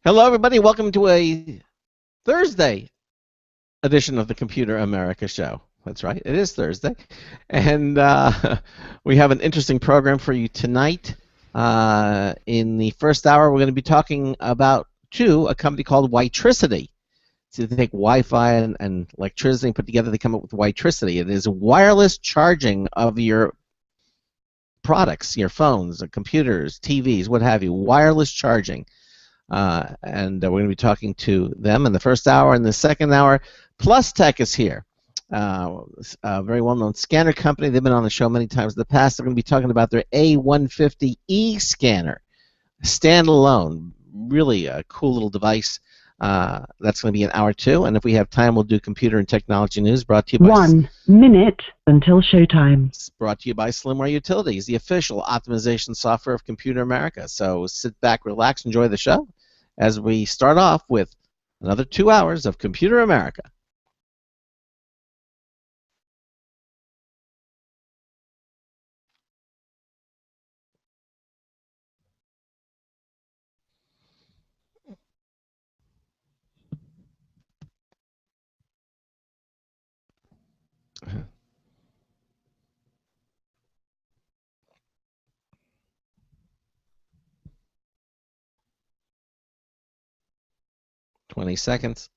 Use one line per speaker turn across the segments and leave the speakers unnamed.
Hello, everybody. Welcome to a Thursday edition of the Computer America Show. That's right, it is Thursday. And we have an interesting program for you tonight. In the first hour, we're going to be talking about a company called Witricity. So they take Wi-Fi and electricity and put together, they come up with Witricity. It is wireless charging of your products, your phones, computers, TVs, what have you, wireless charging. And we're going to be talking to them in the first hour. In the second hour, Plus Tech is here. A very well-known scanner company. They've been on the show many times in the past. They're going to be talking about their A150E scanner, standalone, really a cool little device. That's going to be in hour 2. And if we have time, we'll do computer and technology news brought to you by
1 minute until showtime.
It's brought to you by Slimware Utilities, the official optimization software of Computer America. So sit back, relax, enjoy the show as we start off with another 2 hours of Computer America. Uh-huh. 20 seconds.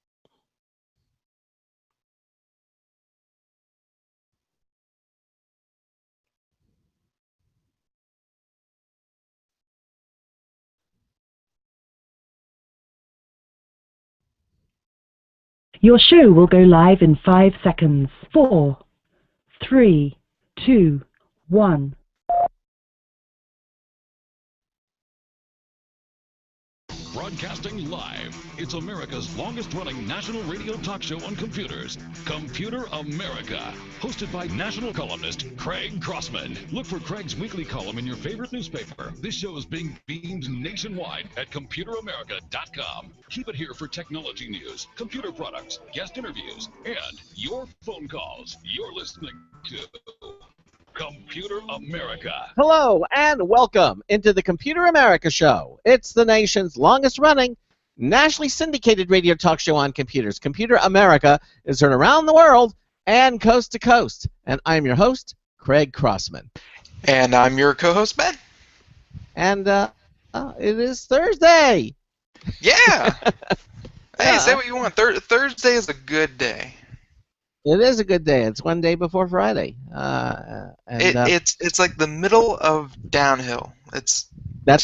Your show will go live in 5 seconds. 4, 3, 2, 1.
Broadcasting live, it's America's longest-running national radio talk show on computers, Computer America, hosted by national columnist Craig Crossman. Look for Craig's weekly column in your favorite newspaper. This show is being beamed nationwide at ComputerAmerica.com. Keep it here for technology news, computer products, guest interviews, and your phone calls. You're listening to Computer America.
Hello and welcome into the Computer America Show. It's the nation's longest-running, nationally syndicated radio talk show on computers. Computer America is heard around the world and coast to coast. And I'm your host, Craig Crossman.
And I'm your co-host, Ben.
And it is Thursday.
Yeah. Hey, say what you want. Thursday is a good day.
It is a good day. It's one day before Friday.
It's like the middle of downhill.
That's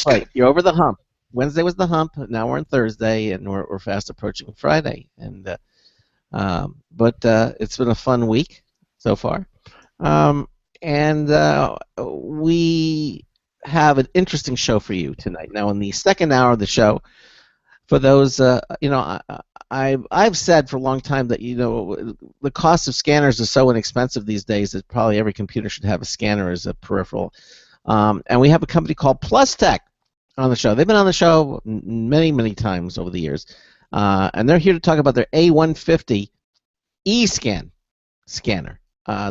right. You're over the hump. Wednesday was the hump. Now we're on Thursday, and we're fast approaching Friday. And but it's been a fun week so far. We have an interesting show for you tonight. Now, in the second hour of the show, for those I've said for a long time that the cost of scanners is so inexpensive these days that probably every computer should have a scanner as a peripheral. And we have a company called Plus Tech on the show. They've been on the show many, many times over the years, and they're here to talk about their A150 scanner.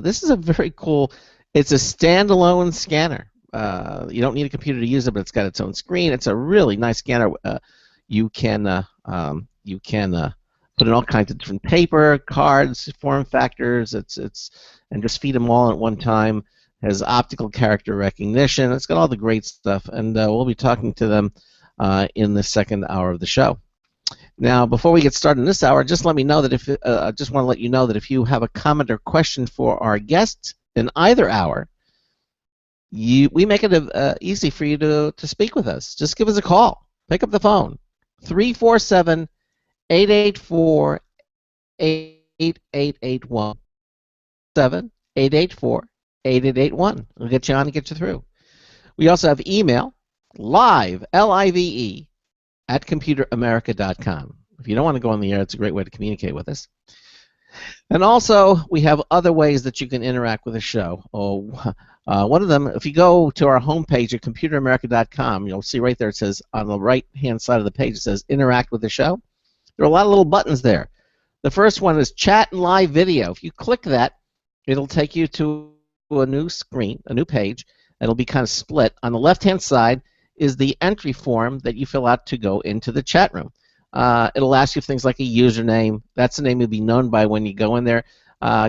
This is a very cool. It's a standalone scanner. You don't need a computer to use it, but it's got its own screen. It's a really nice scanner. You can put in all kinds of different paper, cards, form factors. And just feed them all at one time. Has optical character recognition. It's got all the great stuff, and we'll be talking to them in the second hour of the show. Now, before we get started in this hour, just let me know that I just want to let you know that if you have a comment or question for our guests in either hour, we make it easy for you to speak with us. Just give us a call. Pick up the phone. 347-884-8881. 7-884-8881. We'll get you on and get you through. We also have email, live, L-I-V-E, at computeramerica.com. If you don't want to go on the air, it's a great way to communicate with us. And also, we have other ways that you can interact with the show. One of them, if you go to our homepage at computeramerica.com, you'll see right there it says, on the right-hand side of the page, it says Interact with the Show. There are a lot of little buttons there. The first one is Chat and Live Video. If you click that, it'll take you to a new screen, a new page. It'll be kind of split. On the left-hand side is the entry form that you fill out to go into the chat room. It'll ask you things like a username. That's the name you'll be known by when you go in there.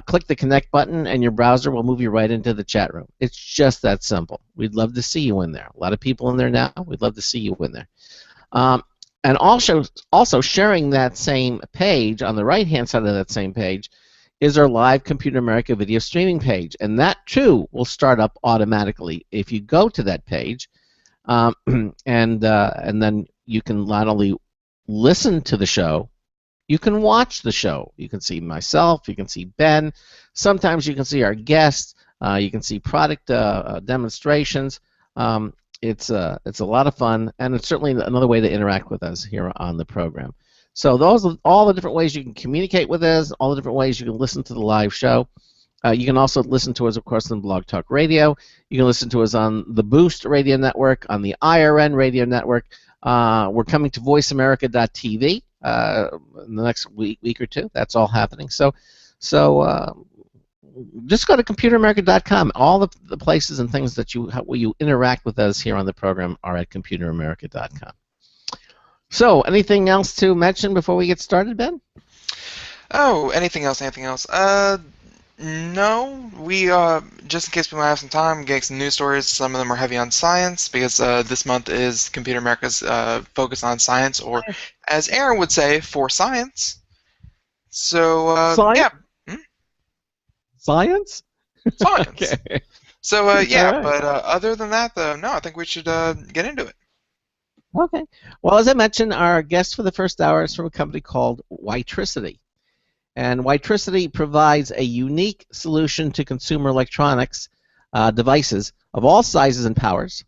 Click the connect button, and your browser will move you right into the chat room. It's just that simple. We'd love to see you in there. A lot of people in there now. We'd love to see you in there. And also sharing that same page, on the right-hand side of that same page, is our live Computer America video streaming page. And that, too, will start up automatically if you go to that page. And then you can not only listen to the show, you can watch the show. You can see myself, you can see Ben, sometimes you can see our guests, you can see product demonstrations. It's a lot of fun, and it's certainly another way to interact with us here on the program. So those are all the different ways you can communicate with us, all the different ways you can listen to the live show. You can also listen to us, of course, on Blog Talk Radio. You can listen to us on the Boost Radio Network, on the IRN Radio Network. We're coming to voiceamerica.tv in the next week or two. That's all happening. So just go to computeramerica.com. All the places and things that where you interact with us here on the program are at computeramerica.com. So, anything else to mention before we get started, Ben?
Oh, anything else? No. We just in case we might have some time, getting some news stories. Some of them are heavy on science because this month is Computer America's focus on science, or as Aaron would say, for science. So
Science?
yeah.
Science?
Science.
Okay.
So yeah,
All right.
but other than that, though, no, I think we should get into it.
Okay. Well, as I mentioned, our guest for the first hour is from a company called Witricity. And Witricity provides a unique solution to consumer electronics devices of all sizes and powers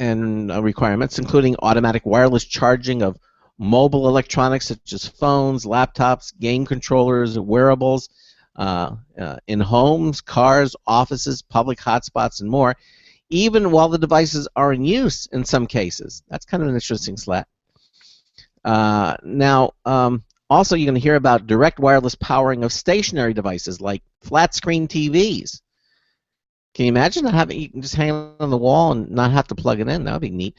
and requirements, including automatic wireless charging of mobile electronics such as phones, laptops, game controllers, wearables, in homes, cars, offices, public hotspots, and more, even while the devices are in use in some cases. That's kind of an interesting slat. Now, also you're going to hear about direct wireless powering of stationary devices like flat-screen TVs. Can you imagine having you can just hang it on the wall and not have to plug it in? That would be neat.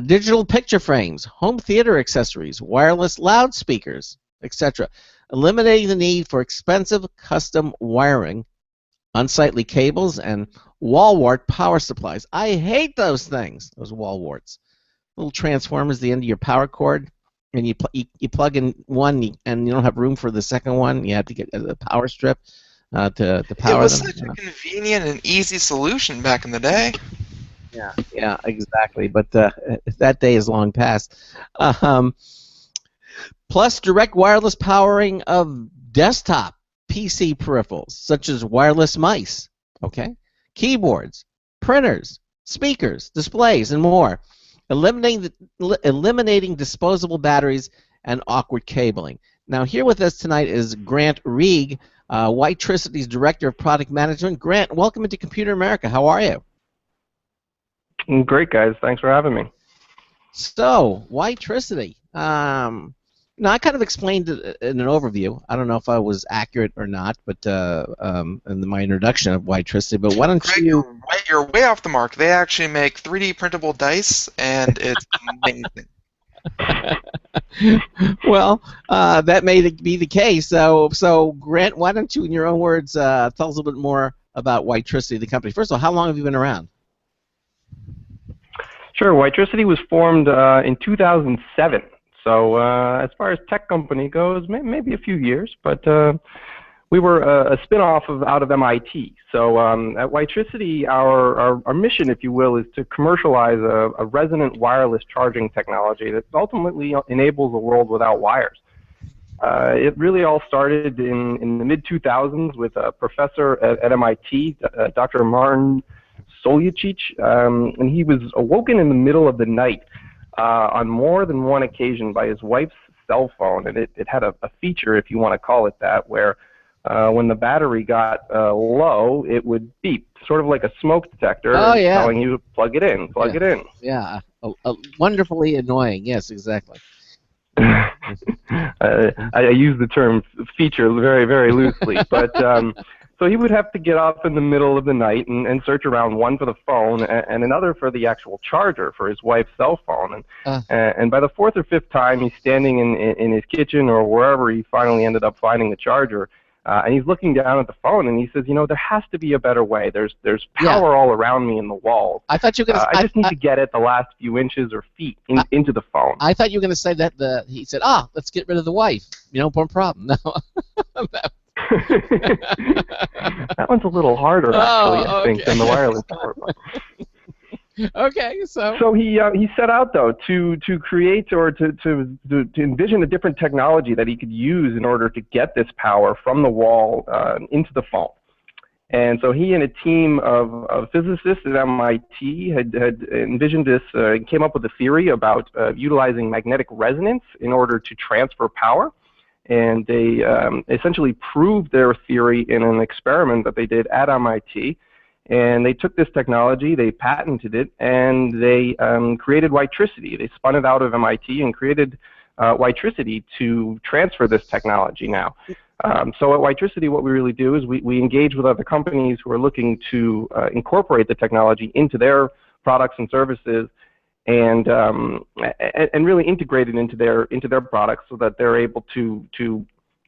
Digital picture frames, home theater accessories, wireless loudspeakers, etc., eliminating the need for expensive custom wiring, unsightly cables, and wall wart power supplies. I hate those things, those wall warts. Little transformers at the end of your power cord, and you plug in one, and you don't have room for the second one. You have to get a power strip to power them.
It was such a convenient and easy solution back in the day.
Yeah, exactly. But that day is long past. Plus, direct wireless powering of desktop PC peripherals, such as wireless mice, keyboards, printers, speakers, displays, and more, eliminating disposable batteries and awkward cabling. Now, here with us tonight is Grant Rieg, Witricity's Director of Product Management. Grant, welcome into Computer America. How are you?
Great, guys. Thanks for having me.
So, Witricity. Now, I kind of explained it in an overview. I don't know if I was accurate or not, but in my introduction of Witricity. But why don't
Greg,
you?
you're way off the mark. They actually make 3D printable dice, and it's amazing.
Well, that may be the case. So, Grant, why don't you, in your own words, tell us a little bit more about Witricity, the company? First of all, how long have you been around?
Sure. Witricity was formed in 2007. So as far as tech company goes, maybe a few years, but we were a spin-off out of MIT. So at Witricity, our mission, if you will, is to commercialize a resonant wireless charging technology that ultimately enables a world without wires. It really all started in the mid-2000s with a professor at MIT, Dr. Martin Soljicic, and he was awoken in the middle of the night on more than one occasion by his wife's cell phone, and it had a feature, if you want to call it that, where when the battery got low, it would beep, sort of like a smoke detector, telling you to plug it in, plug it in.
Yeah, wonderfully annoying. Yes, exactly.
I use the term feature very, very loosely, but So he would have to get up in the middle of the night and search around, one for the phone and another for the actual charger for his wife's cell phone. And by the fourth or fifth time, he's standing in his kitchen or wherever he finally ended up finding the charger, and he's looking down at the phone, and he says, you know, there has to be a better way. There's power all around me in the walls.
I thought you were gonna.
I just need to get it the last few inches or feet into the phone.
I thought you were going to say that he said, let's get rid of the wife. You know, no problem. No.
That one's a little harder, actually, I think, than the wireless power button.
Okay,
so he set out though to create or to envision a different technology that he could use in order to get this power from the wall into the phone. And so he and a team of physicists at MIT had envisioned this, came up with a theory about utilizing magnetic resonance in order to transfer power. And they essentially proved their theory in an experiment that they did at MIT. And they took this technology, they patented it, and they created Witricity. They spun it out of MIT and created Witricity to transfer this technology now. So at Witricity, what we really do is we engage with other companies who are looking to incorporate the technology into their products and services, and really integrate it into their products so that they're able to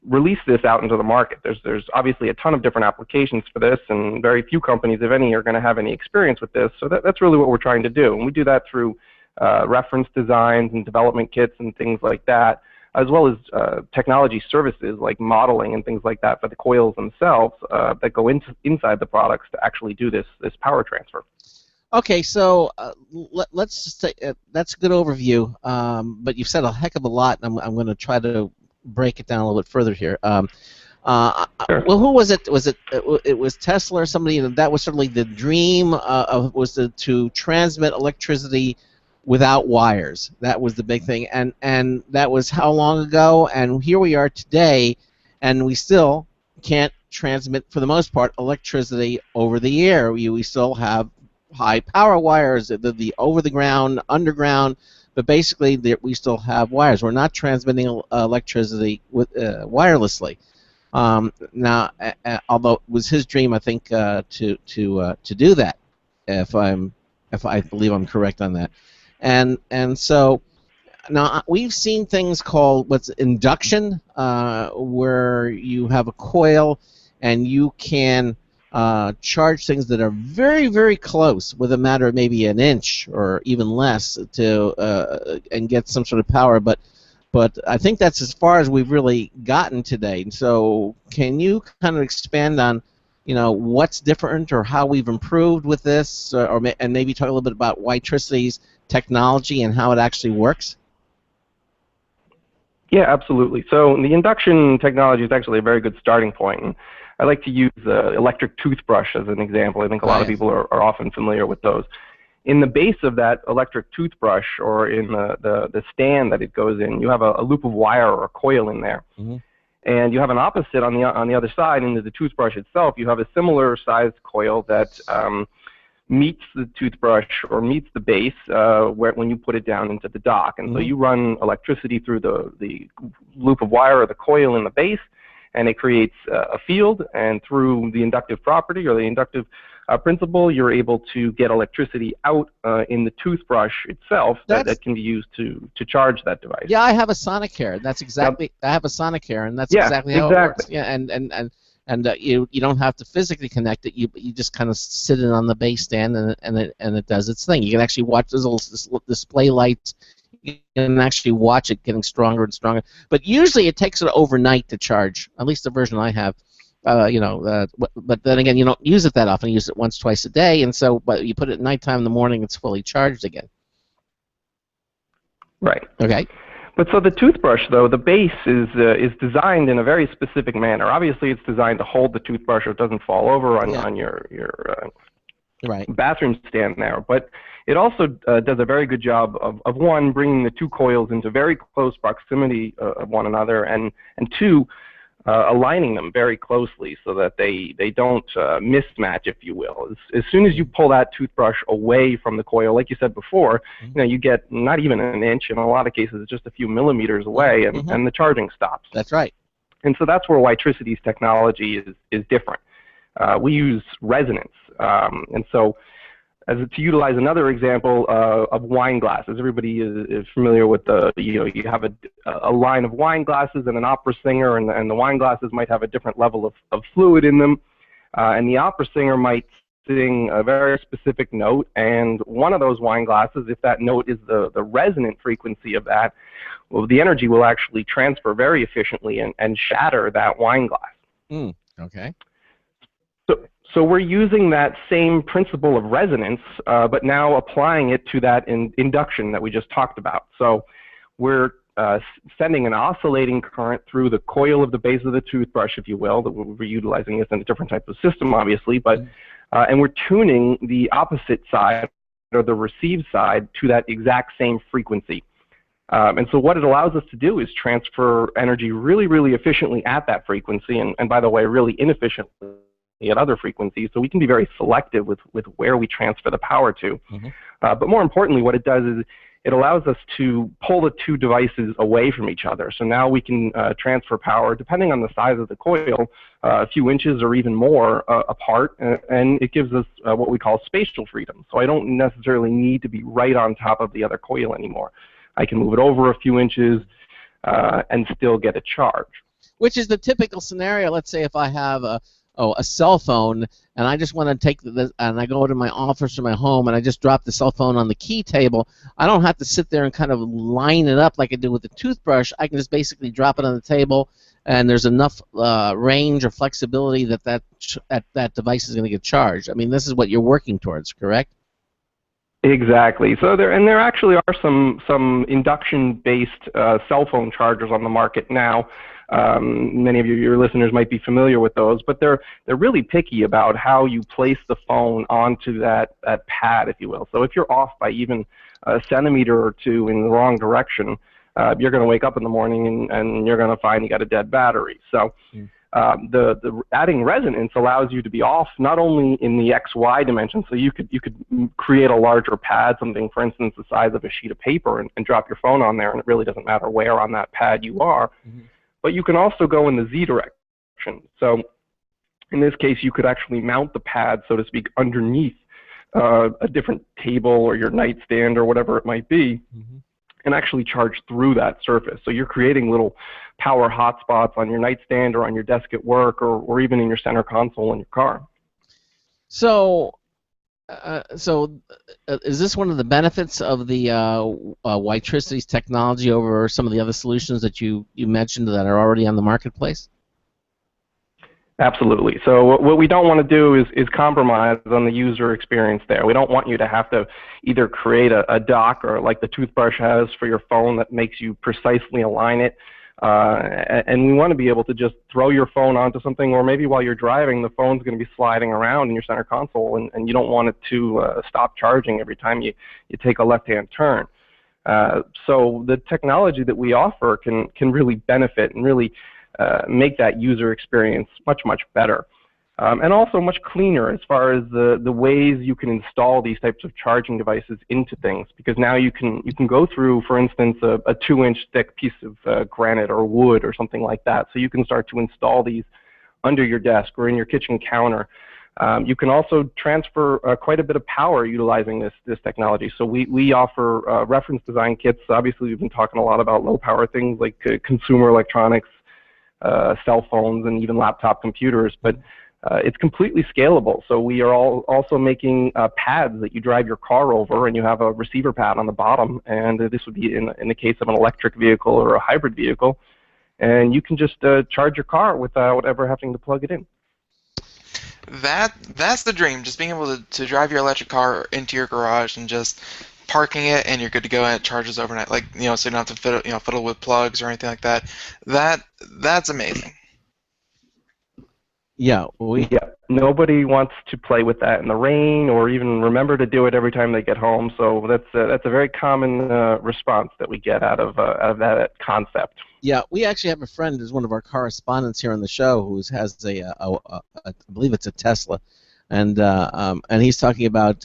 release this out into the market. There's obviously a ton of different applications for this, and very few companies, if any, are going to have any experience with this. So that's really what we're trying to do, and we do that through reference designs and development kits and things like that, as well as technology services like modeling and things like that for the coils themselves that go inside the products to actually do this power transfer.
Okay, so let's just say that's a good overview, but you've said a heck of a lot, and I'm going to try to break it down a little bit further here.
Sure.
Well, who was it? It was Tesla or somebody? That was certainly the dream was to transmit electricity without wires. That was the big thing, and that was how long ago? And here we are today, and we still can't transmit, for the most part, electricity over the air. We still have high power wires, the over the ground, underground, but basically we still have wires. We're not transmitting electricity wirelessly. Now, although it was his dream, I think, to do that, if I believe I'm correct on that, and so now we've seen things called what's induction, where you have a coil and you can charge things that are very, very close with a matter of maybe an inch or even less and get some sort of power. But I think that's as far as we've really gotten today. And so can you kind of expand on, what's different or how we've improved with this, and maybe talk a little bit about Witricity's technology and how it actually works?
Yeah, absolutely. So the induction technology is actually a very good starting point. I like to use the electric toothbrush as an example. I think a lot of people are often familiar with those. In the base of that electric toothbrush, or in the stand that it goes in, you have a loop of wire or a coil in there. Mm-hmm. And you have an opposite on the other side. Into the toothbrush itself, you have a similar sized coil that meets the toothbrush or meets the base when you put it down into the dock. And so you run electricity through the loop of wire or the coil in the base, and it creates a field, and through the inductive property or the inductive principle, you're able to get electricity out in the toothbrush itself that can be used to charge that device.
Yeah, I have a Sonicare. That's exactly. Yep. I have a Sonicare, and that's exactly how it works. Yeah, and you don't have to physically connect it. You just kind of sit it on the base stand, and it does its thing. You can actually watch those little display lights. You can actually watch it getting stronger and stronger. But usually it takes it overnight to charge, at least the version I have. But then again, you don't use it that often. You use it once, twice a day, and so but you put it at nighttime in the morning, it's fully charged again.
Right.
Okay.
But so the toothbrush, though, the base is designed in a very specific manner. Obviously, it's designed to hold the toothbrush so it doesn't fall over on your bathroom stand there. But it also does a very good job of one, bringing the two coils into very close proximity of one another, and two, aligning them very closely so that they don't mismatch, if you will. As soon as you pull that toothbrush away from the coil, like you said before, you get not even an inch. In a lot of cases, it's just a few millimeters away, and the charging stops.
That's right.
And so that's where Witricity's technology is different. we use resonance. And so, to utilize another example of wine glasses, everybody is familiar with you have a line of wine glasses and an opera singer, and the wine glasses might have a different level of fluid in them, and the opera singer might sing a very specific note, and one of those wine glasses, if that note is the resonant frequency of that, well, the energy will actually transfer very efficiently and shatter that wine glass.
Okay.
So we're using that same principle of resonance, but now applying it to that induction that we just talked about. So we're sending an oscillating current through the coil of the base of the toothbrush, if you will. That we're utilizing this in a different type of system, obviously, but and we're tuning the opposite side, or the received side, to that exact same frequency. And so what it allows us to do is transfer energy really, really efficiently at that frequency, and by the way, really inefficiently at other frequencies. So we can be very selective with where we transfer the power to. But more importantly, what it does is it allows us to pull the two devices away from each other. So now we can transfer power, depending on the size of the coil, a few inches or even more apart, and it gives us what we call spatial freedom. So I don't necessarily need to be right on top of the other coil anymore. I can move it over a few inches and still get a charge.
Which is the typical scenario. Let's say if I have a cell phone, and I just want to take and I go to my office or my home, and I just drop the cell phone on the key table. I don't have to sit there and kind of line it up like I do with the toothbrush. I can just basically drop it on the table, and there's enough range or flexibility that device is going to get charged. I mean, this is what you're working towards, correct?
Exactly. So there actually are some induction-based cell phone chargers on the market now. Many of your listeners might be familiar with those, but they're really picky about how you place the phone onto that pad, if you will. So if you're off by even a centimeter or two in the wrong direction, you're going to wake up in the morning and you're going to find you got a dead battery. So the adding resonance allows you to be off not only in the XY dimension, so you could create a larger pad, something for instance the size of a sheet of paper, and drop your phone on there, and it really doesn't matter where on that pad you are. But you can also go in the Z direction. So in this case, you could actually mount the pad, so to speak, underneath a different table or your nightstand or whatever it might be, and actually charge through that surface. So you're creating little power hotspots on your nightstand or on your desk at work, or even in your center console in your car.
So is this one of the benefits of the Witricity's technology over some of the other solutions that you mentioned that are already on the marketplace?
Absolutely. So what we don't want to do is compromise on the user experience there. We don't want you to have to either create a dock, or like the toothbrush has for your phone that makes you precisely align it. And we want to be able to just throw your phone onto something, or maybe while you're driving, the phone's going to be sliding around in your center console, and you don't want it to stop charging every time you take a left-hand turn. So the technology that we offer can really benefit and really make that user experience much, much better. And also much cleaner as far as the ways you can install these types of charging devices into things, because now you can go through, for instance, a 2-inch thick piece of granite or wood or something like that. So you can start to install these under your desk or in your kitchen counter. You can also transfer quite a bit of power utilizing this technology. So we offer reference design kits. Obviously, we've been talking a lot about low power things like consumer electronics, cell phones, and even laptop computers, but it's completely scalable. So we are also making pads that you drive your car over, and you have a receiver pad on the bottom, and this would be in the case of an electric vehicle or a hybrid vehicle, and you can just charge your car without ever having to plug it in.
That's the dream, just being able to drive your electric car into your garage and just parking it, and you're good to go, and it charges overnight. Like, so you don't have to fiddle with plugs or anything like that. That's amazing.
Yeah,
nobody wants to play with that in the rain, or even remember to do it every time they get home. So that's a very common response that we get out of that concept.
Yeah, we actually have a friend who's one of our correspondents here on the show who has I believe it's a Tesla, and he's talking about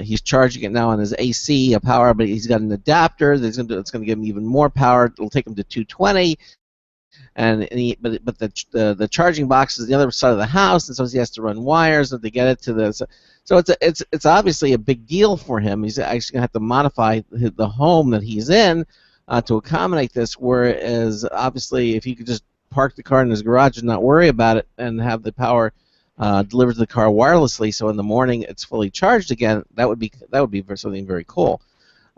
he's charging it now on his AC power, but he's got an adapter that's going to give him even more power. It'll take him to 220. but the charging box is the other side of the house, and so he has to run wires to get it to the. So it's obviously a big deal for him. He's actually gonna have to modify the home that he's in to accommodate this. Whereas obviously, if he could just park the car in his garage and not worry about it, and have the power delivered to the car wirelessly, so in the morning it's fully charged again, that would be something very cool.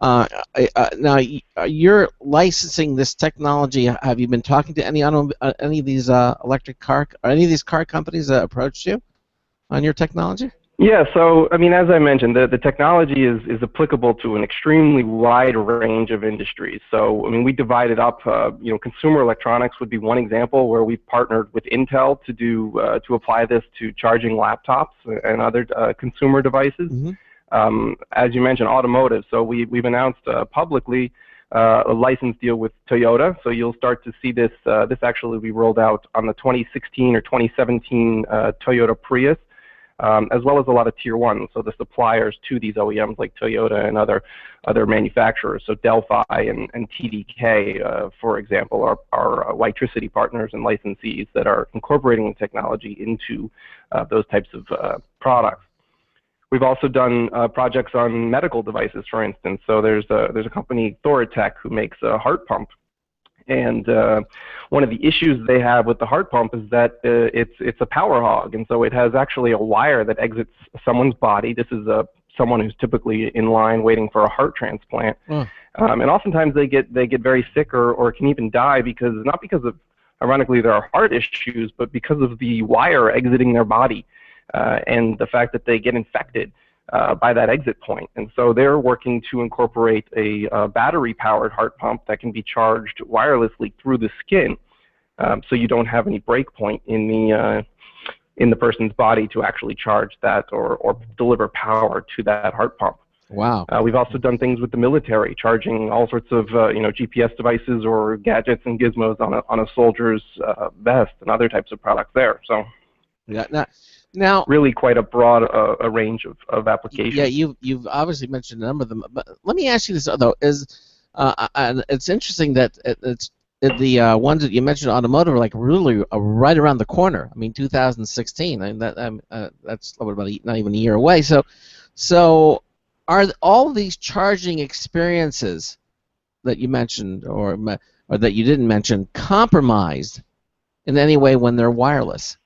Now, you're licensing this technology. Have you been talking to any of these electric car or any of these car companies that approached you on your technology?
Yeah, so I mean, as I mentioned, the technology is applicable to an extremely wide range of industries. So I mean, we divide it up. Consumer electronics would be one example where we've partnered with Intel to apply this to charging laptops and other consumer devices.
Mm-hmm.
As you mentioned, automotive. So we've announced publicly a license deal with Toyota. So you'll start to see this. This actually will be rolled out on the 2016 or 2017 Toyota Prius. As well as a lot of tier one, so the suppliers to these OEMs like Toyota and other manufacturers. So Delphi and TDK, for example, are Witricity partners and licensees that are incorporating the technology into those types of products. We've also done projects on medical devices, for instance. So there's a company, Thoratec, who makes a heart pump. And one of the issues they have with the heart pump is that it's a power hog, and so it has actually a wire that exits someone's body. This is someone who's typically in line waiting for a heart transplant, and oftentimes they get very sick or can even die not because of, ironically, their heart issues, but because of the wire exiting their body and the fact that they get infected by that exit point. And so they're working to incorporate a battery-powered heart pump that can be charged wirelessly through the skin, so you don't have any break point in the person's body to actually charge that or deliver power to that heart pump.
Wow.
We've also done things with the military, charging all sorts of GPS devices or gadgets and gizmos on a soldier's vest and other types of products there. So
yeah. Now,
really quite a broad a range of applications.
Yeah, you've obviously mentioned a number of them, but let me ask you this though: and it's interesting that the ones that you mentioned, automotive, are like really right around the corner. I mean, 2016. I mean, that's about not even a year away. So are all of these charging experiences that you mentioned or that you didn't mention compromised in any way when they're wireless?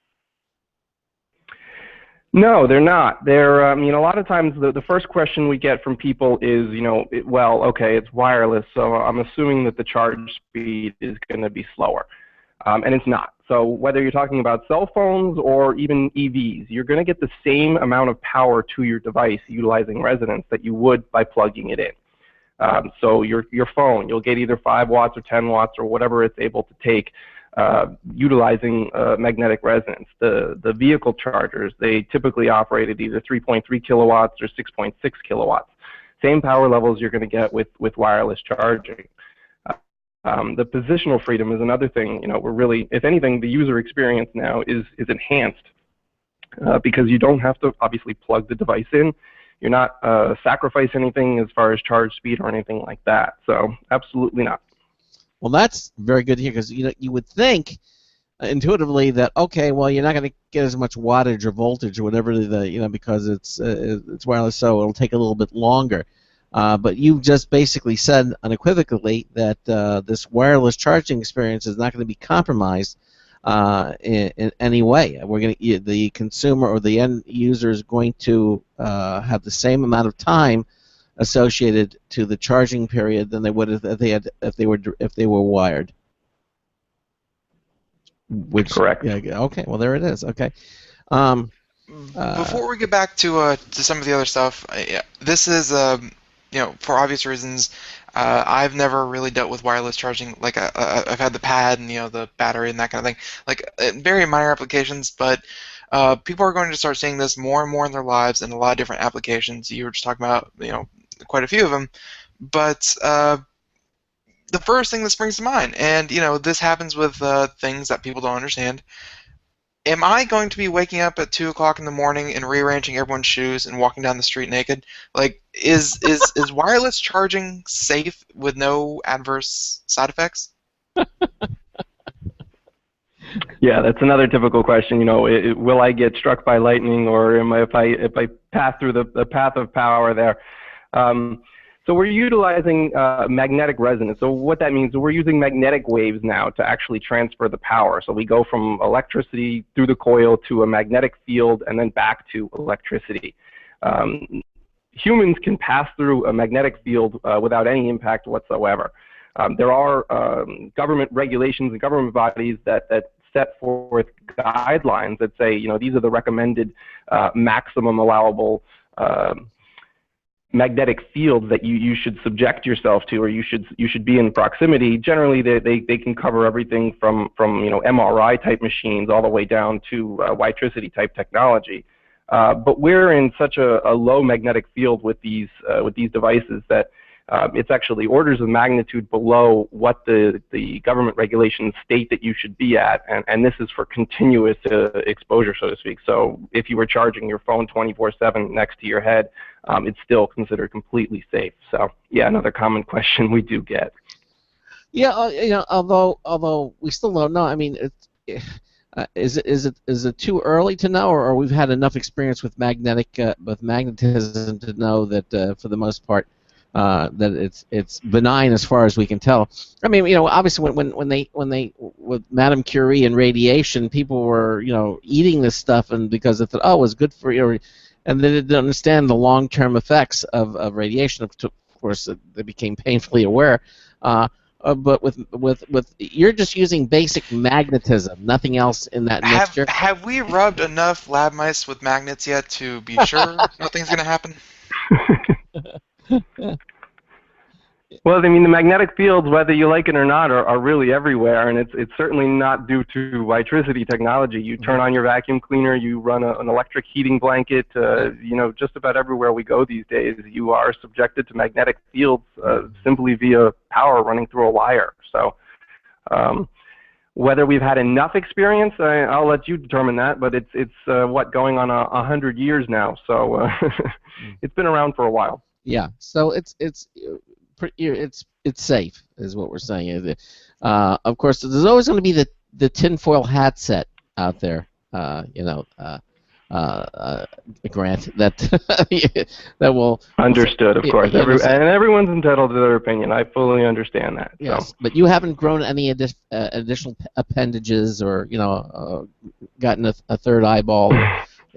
No, they're not. They're, a lot of times the first question we get from people is, well, okay, it's wireless, so I'm assuming that the charge speed is going to be slower. And it's not. So whether you're talking about cell phones or even EVs, you're going to get the same amount of power to your device utilizing resonance that you would by plugging it in. So your phone, you'll get either 5 watts or 10 watts or whatever it's able to take, utilizing magnetic resonance. The vehicle chargers, they typically operate at either 3.3 kilowatts or 6.6 kilowatts. Same power levels you're going to get with wireless charging. The positional freedom is another thing. We're really, if anything, the user experience now is enhanced because you don't have to obviously plug the device in. You're not sacrificing anything as far as charge speed or anything like that. So absolutely not.
Well, that's very good to hear because you would think intuitively that okay, well you're not going to get as much wattage or voltage or whatever because it's wireless, so it'll take a little bit longer. But you just basically said unequivocally that this wireless charging experience is not going to be compromised in any way. The consumer or the end user is going to have the same amount of time associated to the charging period than they would if they were wired.
Correct.
Yeah. Okay. Well, there it is. Okay.
Before we get back to some of the other stuff, this is for obvious reasons. I've never really dealt with wireless charging. Like I've had the pad and the battery and that kind of thing. Like very minor applications, but people are going to start seeing this more and more in their lives in a lot of different applications. You were just talking about quite a few of them, but the first thing that springs to mind, and this happens with things that people don't understand. Am I going to be waking up at 2 o'clock in the morning and rearranging everyone's shoes and walking down the street naked? Like, is wireless charging safe with no adverse side effects?
Yeah, that's another typical question. You know, will I get struck by lightning, or am I, if I pass through the path of power there? Um, so we're utilizing magnetic resonance. So what that means is we're using magnetic waves now to actually transfer the power. So we go from electricity through the coil to a magnetic field and then back to electricity. Humans can pass through a magnetic field without any impact whatsoever. There are government regulations and government bodies that set forth guidelines that say, you know, these are the recommended maximum allowable magnetic fields that you should subject yourself to, or you should be in proximity. Generally, they can cover everything from you know, MRI type machines all the way down to Witricity type technology. But we're in such a low magnetic field with these devices that it's actually orders of magnitude below what the government regulations state that you should be at, and this is for continuous exposure, so to speak. So if you were charging your phone 24/7 next to your head, it's still considered completely safe. So yeah, another common question we do get.
Yeah, you know, although we still don't know. I mean, is it too early to know, or we've had enough experience with magnetism to know that for the most part that it's benign as far as we can tell. I mean, you know, obviously when they with Madame Curie and radiation, people were, you know, eating this stuff and because they thought, oh, it was good for you, and they didn't understand the long-term effects of radiation. Of course, they became painfully aware. But with you're just using basic magnetism, nothing else in that mixture.
Have we rubbed enough lab mice with magnets yet to be sure nothing's going to happen?
Well, I mean, the magnetic fields, whether you like it or not, are really everywhere, and it's certainly not due to Witricity technology. You turn on your vacuum cleaner, you run an electric heating blanket, you know, just about everywhere we go these days, you are subjected to magnetic fields simply via power running through a wire. So whether we've had enough experience, I'll let you determine that, but it's what, going on 100 years now, so it's been around for a while.
Yeah, so it's safe, is what we're saying. Of course, there's always going to be the tinfoil hat set out there. You know, Grant, that that will.
Understood, of course. And everyone's entitled to their opinion. I fully understand that.
Yes,
so.
But you haven't grown any additional appendages, or, you know, gotten a third eyeball.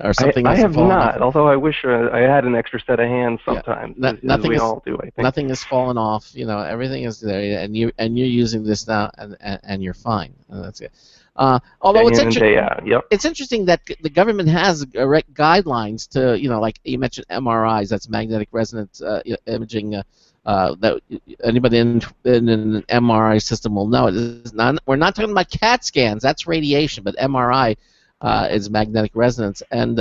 Or something
I have not,
off.
although I wish I had an extra set of hands sometimes.
Yeah. Nothing
we
is,
all do, I think.
Nothing has fallen off. You know, everything is there, and you're using this now, and you're fine. And that's it. Although it's interesting that the government has guidelines to, you know, like you mentioned MRIs, that's magnetic resonance imaging. That anybody in an MRI system will know. We're not talking about CAT scans. That's radiation, but MRI. Is magnetic resonance and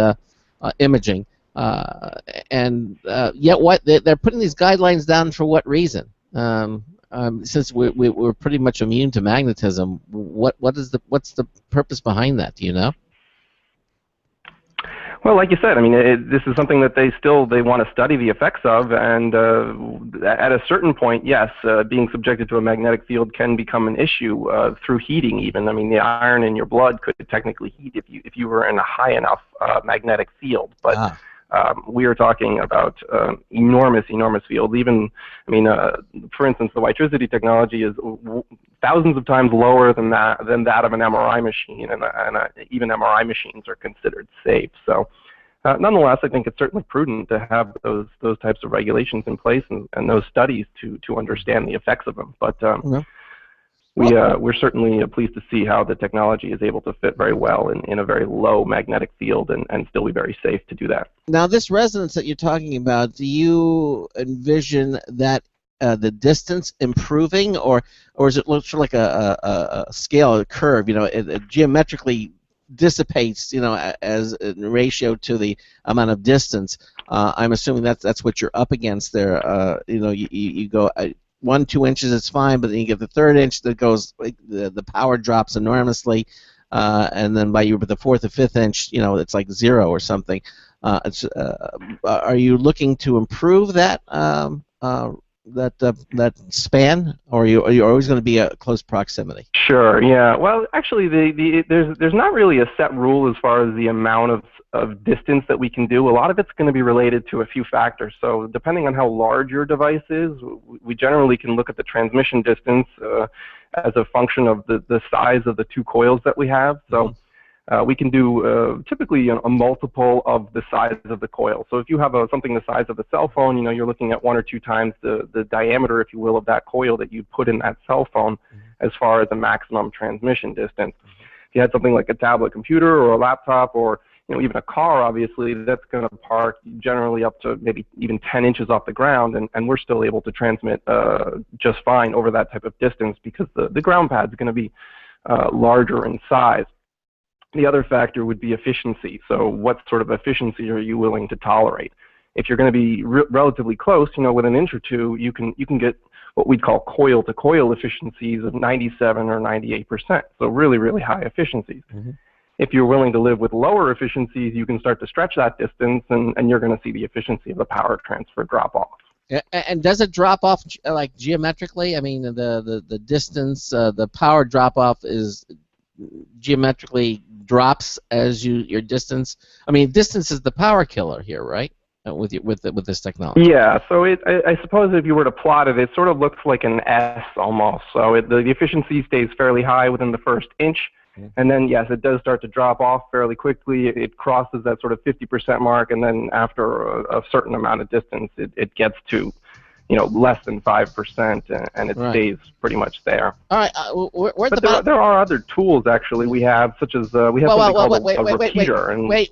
imaging, and yet what they're putting these guidelines down for what reason? Since we're pretty much immune to magnetism, what's the purpose behind that? Do you know?
Well, like you said, I mean, this is something that they want to study the effects of, and at a certain point, yes, being subjected to a magnetic field can become an issue through heating. Even, I mean, the iron in your blood could technically heat if you were in a high enough magnetic field. But we are talking about enormous fields. Even, I mean, for instance, the Witricity technology is thousands of times lower than that of an MRI machine, and even MRI machines are considered safe. So, nonetheless, I think it's certainly prudent to have those types of regulations in place and those studies to understand the effects of them. But we're certainly pleased to see how the technology is able to fit very well in a very low magnetic field and still be very safe to do that.
Now, this resonance that you're talking about, do you envision that the distance improving, or is it looks like a scale, a curve? You know, it geometrically dissipates, you know, as in ratio to the amount of distance. I'm assuming that's what you're up against there. You know, you go 1-2 inches, it's fine, but then you get the third inch that goes, the power drops enormously, and then by the fourth or fifth inch, you know, it's like 0 or something. Are you looking to improve that that span, or are you always going to be a close proximity?
Sure. Yeah. Well, actually, there's not really a set rule as far as the amount of distance that we can do. A lot of it's going to be related to a few factors. So depending on how large your device is, we generally can look at the transmission distance as a function of the size of the two coils that we have. So we can do typically a multiple of the size of the coil. So if you have something the size of a cell phone, you're looking at 1 or 2 times the diameter, if you will, of that coil that you put in that cell phone as far as the maximum transmission distance. If you had something like a tablet computer or a laptop or even a car, obviously, that's going to park generally up to maybe even 10 inches off the ground, and we're still able to transmit just fine over that type of distance because the ground pad's going to be larger in size. The other factor would be efficiency. So what sort of efficiency are you willing to tolerate? If you're going to be relatively close, with an inch or two, you can get what we'd call coil-to-coil efficiencies of 97 or 98%. So really, really high efficiencies. If you're willing to live with lower efficiencies, you can start to stretch that distance, and you're going to see the efficiency of the power transfer drop off.
And does it drop off like geometrically? I mean, the distance, the power drop off is geometrically drops as your distance. I mean, distance is the power killer here, right? With this technology.
Yeah. So I suppose if you were to plot it, it sort of looks like an S almost. So the efficiency stays fairly high within the first inch. And then, yes, it does start to drop off fairly quickly. It crosses that sort of 50% mark, and then after a certain amount of distance, it gets to, less than 5%, and it stays pretty much there.
All right,
but there are other tools actually we have, such as we have something called a repeater.
We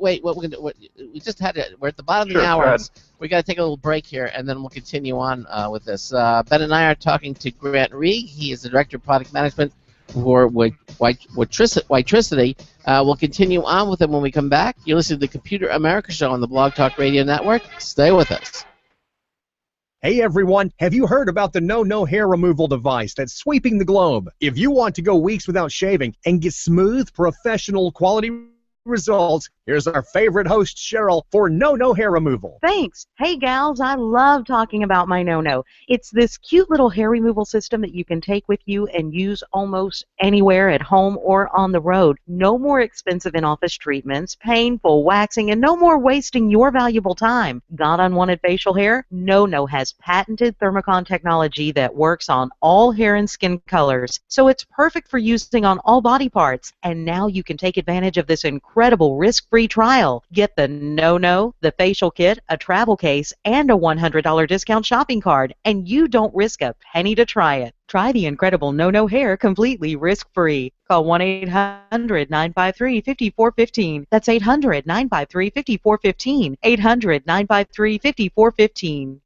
just had it. We're at the bottom of the hour. We got to take a little break here, and then we'll continue on with this. Ben and I are talking to Grant Rieg. He is the Director of Product Management for Witricity. We'll continue on with him when we come back. You're listening to the Computer America Show on the Blog Talk Radio Network. Stay with us.
Hey everyone, have you heard about the No Hair Removal device that's sweeping the globe? If you want to go weeks without shaving and get smooth, professional quality results, here's our favorite host, Cheryl, for No Hair Removal.
Thanks. Hey, gals, I love talking about my No. It's this cute little hair removal system that you can take with you and use almost anywhere at home or on the road. No more expensive in-office treatments, painful waxing, and no more wasting your valuable time. Got unwanted facial hair? No has patented Thermocon technology that works on all hair and skin colors, so it's perfect for using on all body parts. And now you can take advantage of this incredible risk-free trial. Get the No, the facial kit, a travel case, and a $100 discount shopping card, and you don't risk a penny to try it. Try the incredible No hair completely risk-free. Call 1-800-953-5415. That's 800-953-5415. 800-953-5415.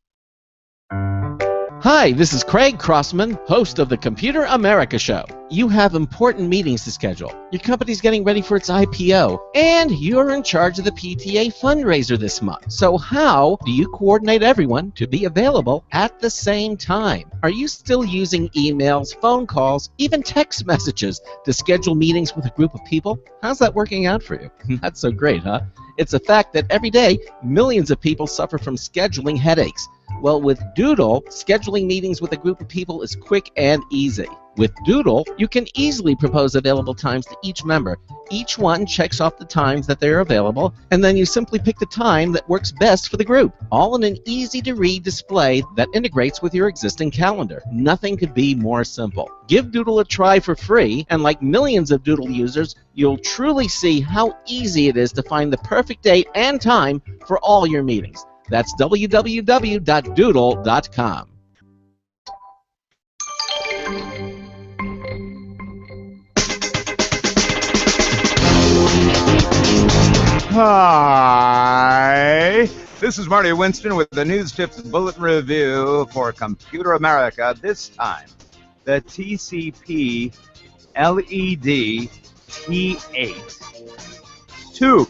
Hi, this is Craig Crossman, host of the Computer America Show. You have important meetings to schedule. Your company's getting ready for its IPO, and you're in charge of the PTA fundraiser this month. So how do you coordinate everyone to be available at the same time? Are you still using emails, phone calls, even text messages to schedule meetings with a group of people? How's that working out for you? Not so great, huh? It's a fact that every day, millions of people suffer from scheduling headaches. Well, with Doodle, scheduling meetings with a group of people is quick and easy. With Doodle, you can easily propose available times to each member. Each one checks off the times that they are available, and then you simply pick the time that works best for the group, all in an easy-to-read display that integrates with your existing calendar. Nothing could be more simple. Give Doodle a try for free, and like millions of Doodle users, you'll truly see how easy it is to find the perfect date and time for all your meetings. That's www.doodle.com.
Hi, this is Marty Winston with the News Tips Bulletin Review for Computer America. This time, the TCP LED T8 tube.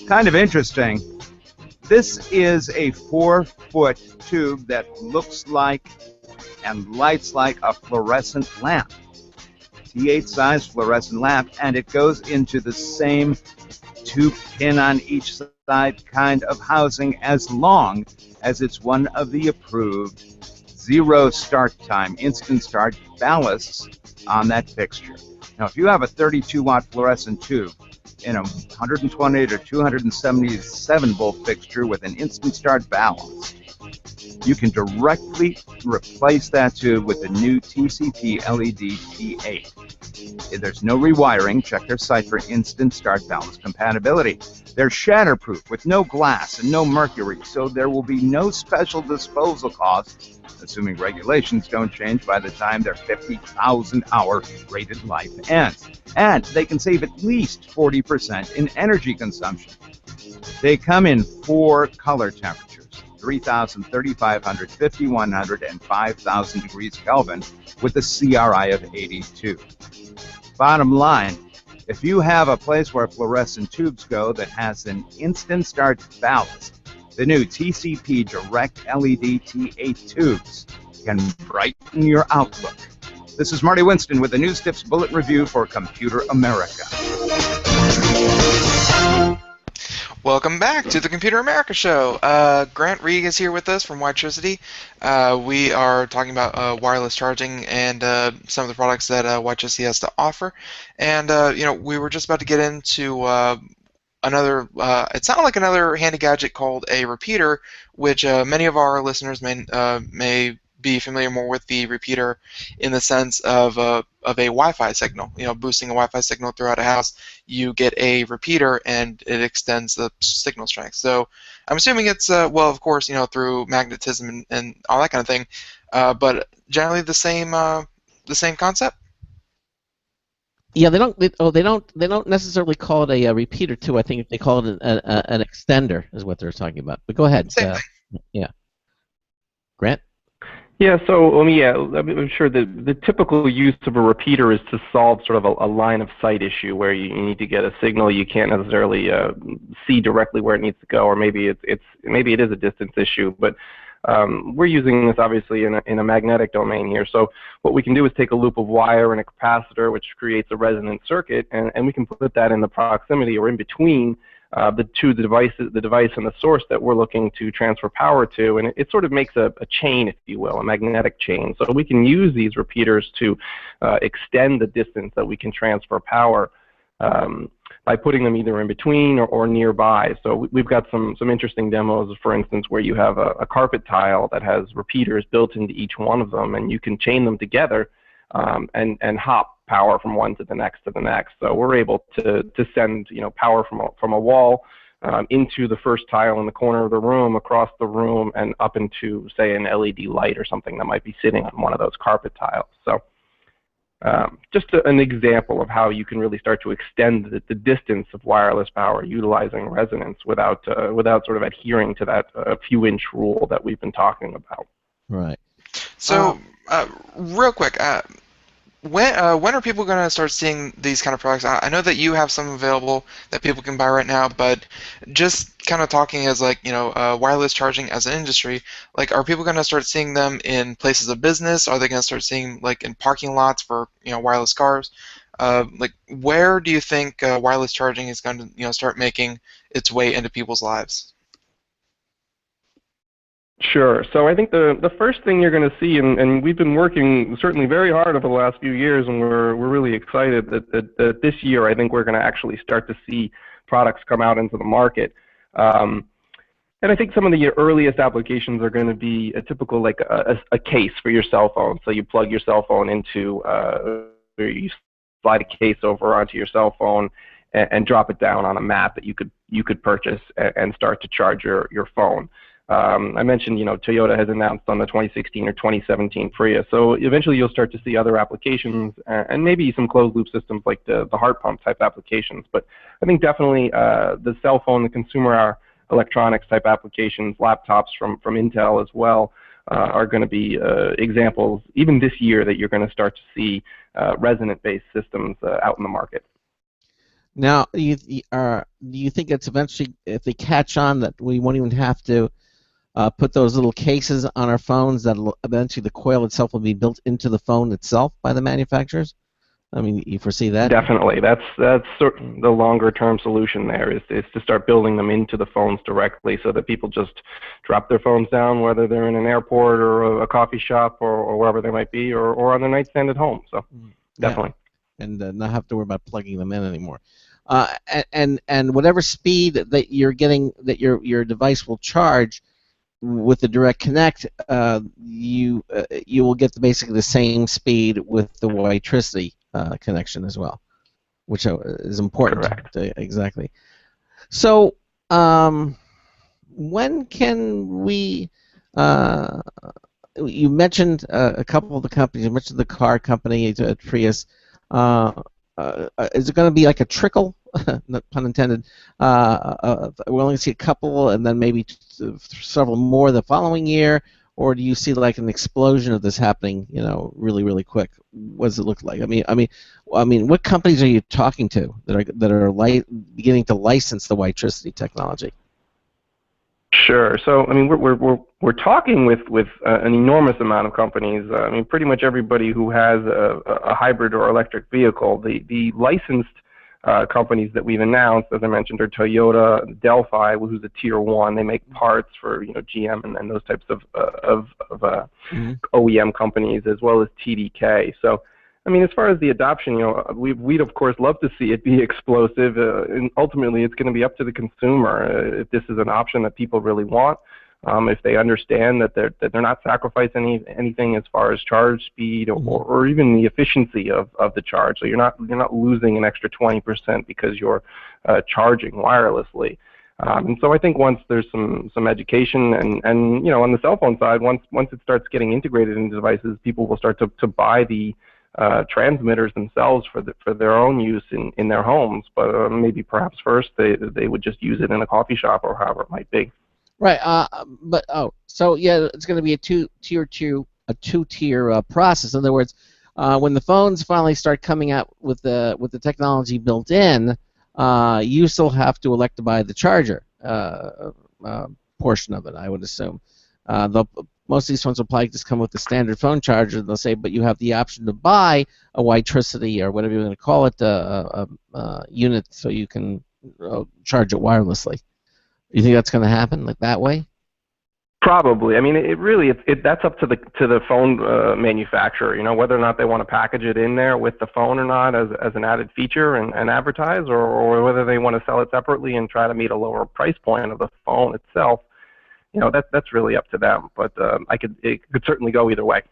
Kind of interesting. This is a 4-foot tube that looks like and lights like a fluorescent lamp. T8 size fluorescent lamp, and it goes into the same 2-pin on each side kind of housing as long as it's one of the approved zero start time, instant start ballasts on that fixture. Now, if you have a 32-watt fluorescent tube in a 128 or 277 volt fixture with an instant start ballast, you can directly replace that tube with the new TCP LED T8. There's no rewiring. Check their site for instant start ballast compatibility. They're shatterproof with no glass and no mercury, so there will be no special disposal costs, assuming regulations don't change by the time their 50,000-hour rated life ends. And they can save at least 40% in energy consumption. They come in 4 color temperatures: 3,000, 3,500, 5,100, and 5,000 degrees Kelvin with a CRI of 82. Bottom line, if you have a place where fluorescent tubes go that has an instant start ballast, the new TCP Direct LED T8 tubes can brighten your outlook. This is Marty Winston with the News Tips Bulletin Review for Computer America.
Welcome back to the Computer America Show. Grant Reig is here with us from Witricity. We are talking about wireless charging and some of the products that Witricity has to offer. And we were just about to get into another. It sounded like another handy gadget called a repeater, which many of our listeners may be familiar more with the repeater in the sense of a Wi-Fi signal. Boosting a Wi-Fi signal throughout a house, you get a repeater and it extends the signal strength. So I'm assuming it's well, of course, through magnetism and all that kind of thing, but generally the same concept.
Yeah, they don't necessarily call it a repeater too. I think they call it an extender is what they're talking about. But go ahead.
Same thing.
Yeah, Grant.
Yeah, so I'm sure the typical use of a repeater is to solve sort of a line of sight issue where you need to get a signal you can't necessarily see directly where it needs to go, or maybe it is a distance issue. But we're using this obviously in a magnetic domain here. So what we can do is take a loop of wire and a capacitor, which creates a resonant circuit, and we can put that in the proximity or in between the device and the source that we're looking to transfer power to, and it sort of makes a chain, if you will, a magnetic chain. So we can use these repeaters to extend the distance that we can transfer power by putting them either in between or nearby. So we've got some interesting demos, for instance, where you have a carpet tile that has repeaters built into each one of them, and you can chain them together and hop power from one to the next to the next. So we're able to send power from a wall into the first tile in the corner of the room, across the room, and up into, say, an LED light or something that might be sitting on one of those carpet tiles. So just an example of how you can really start to extend the distance of wireless power utilizing resonance without sort of adhering to that few-inch rule that we've been talking about.
Right.
So real quick, when are people going to start seeing these kind of products? I know that you have some available that people can buy right now, but just kind of talking as wireless charging as an industry, are people going to start seeing them in places of business? Are they going to start seeing in parking lots for wireless cars? Where do you think wireless charging is going to start making its way into people's lives?
Sure. So I think the first thing you're going to see, and we've been working certainly very hard over the last few years, and we're really excited that this year I think we're going to actually start to see products come out into the market. And I think some of the earliest applications are going to be a typical a case for your cell phone. So you plug your cell phone into, or you slide a case over onto your cell phone and drop it down on a mat that you could purchase and start to charge your phone. I mentioned, Toyota has announced on the 2016 or 2017 Prius. So eventually you'll start to see other applications and maybe some closed loop systems like the heart pump type applications. But I think definitely the cell phone, the consumer electronics type applications, laptops from Intel as well, are going to be examples even this year that you're going to start to see resonant-based systems out in the market.
Now, do you think it's eventually, if they catch on, that we won't even have to put those little cases on our phones, that eventually the coil itself will be built into the phone itself by the manufacturers? I mean, you foresee that?
Definitely. That's the longer term solution there is to start building them into the phones directly so that people just drop their phones down, whether they're in an airport or a coffee shop or wherever they might be, or on their nightstand at home. So definitely.
Yeah. And not have to worry about plugging them in anymore. And whatever speed that you're getting, that your device will charge with the Direct Connect, you will get basically the same speed with the Witricity connection as well, which is important.
Correct.
Exactly. So, when can we? You mentioned a couple of the companies. You mentioned the car company, Prius. Is it going to be like a trickle, not pun intended? We're only going to see a couple, and then maybe several more the following year, or do you see like an explosion of this happening? Really, really quick. What does it look like? I mean, what companies are you talking to that are beginning to license the Witricity technology?
Sure. So I mean, we're talking with an enormous amount of companies. I mean, pretty much everybody who has a hybrid or electric vehicle. The licensed companies that we've announced, as I mentioned, are Toyota, Delphi, who's a tier 1. They make parts for GM and those types of OEM companies, as well as TDK. So I mean, as far as the adoption, we'd of course love to see it be explosive, and ultimately it's going to be up to the consumer if this is an option that people really want. If they understand that they're not sacrificing anything as far as charge speed or even the efficiency of the charge, so you're not losing an extra 20% because you're charging wirelessly. And so I think once there's some education and on the cell phone side, once it starts getting integrated into devices, people will start to buy the transmitters themselves for their own use in their homes, but maybe perhaps first they would just use it in a coffee shop or however it might be.
Right. So yeah, it's going to be a two-tier process. In other words, when the phones finally start coming out with the technology built in, you still have to elect to buy the charger portion of it, I would assume. Most of these phones will probably just come with the standard phone charger. They'll say, but you have the option to buy a Witricity or whatever you're going to call it unit, so you can charge it wirelessly. You think that's going to happen like that way?
Probably. I mean, that's up to the phone manufacturer. Whether or not they want to package it in there with the phone or not as an added feature and advertise, or whether they want to sell it separately and try to meet a lower price point of the phone itself. That's really up to them, but it could certainly go either way.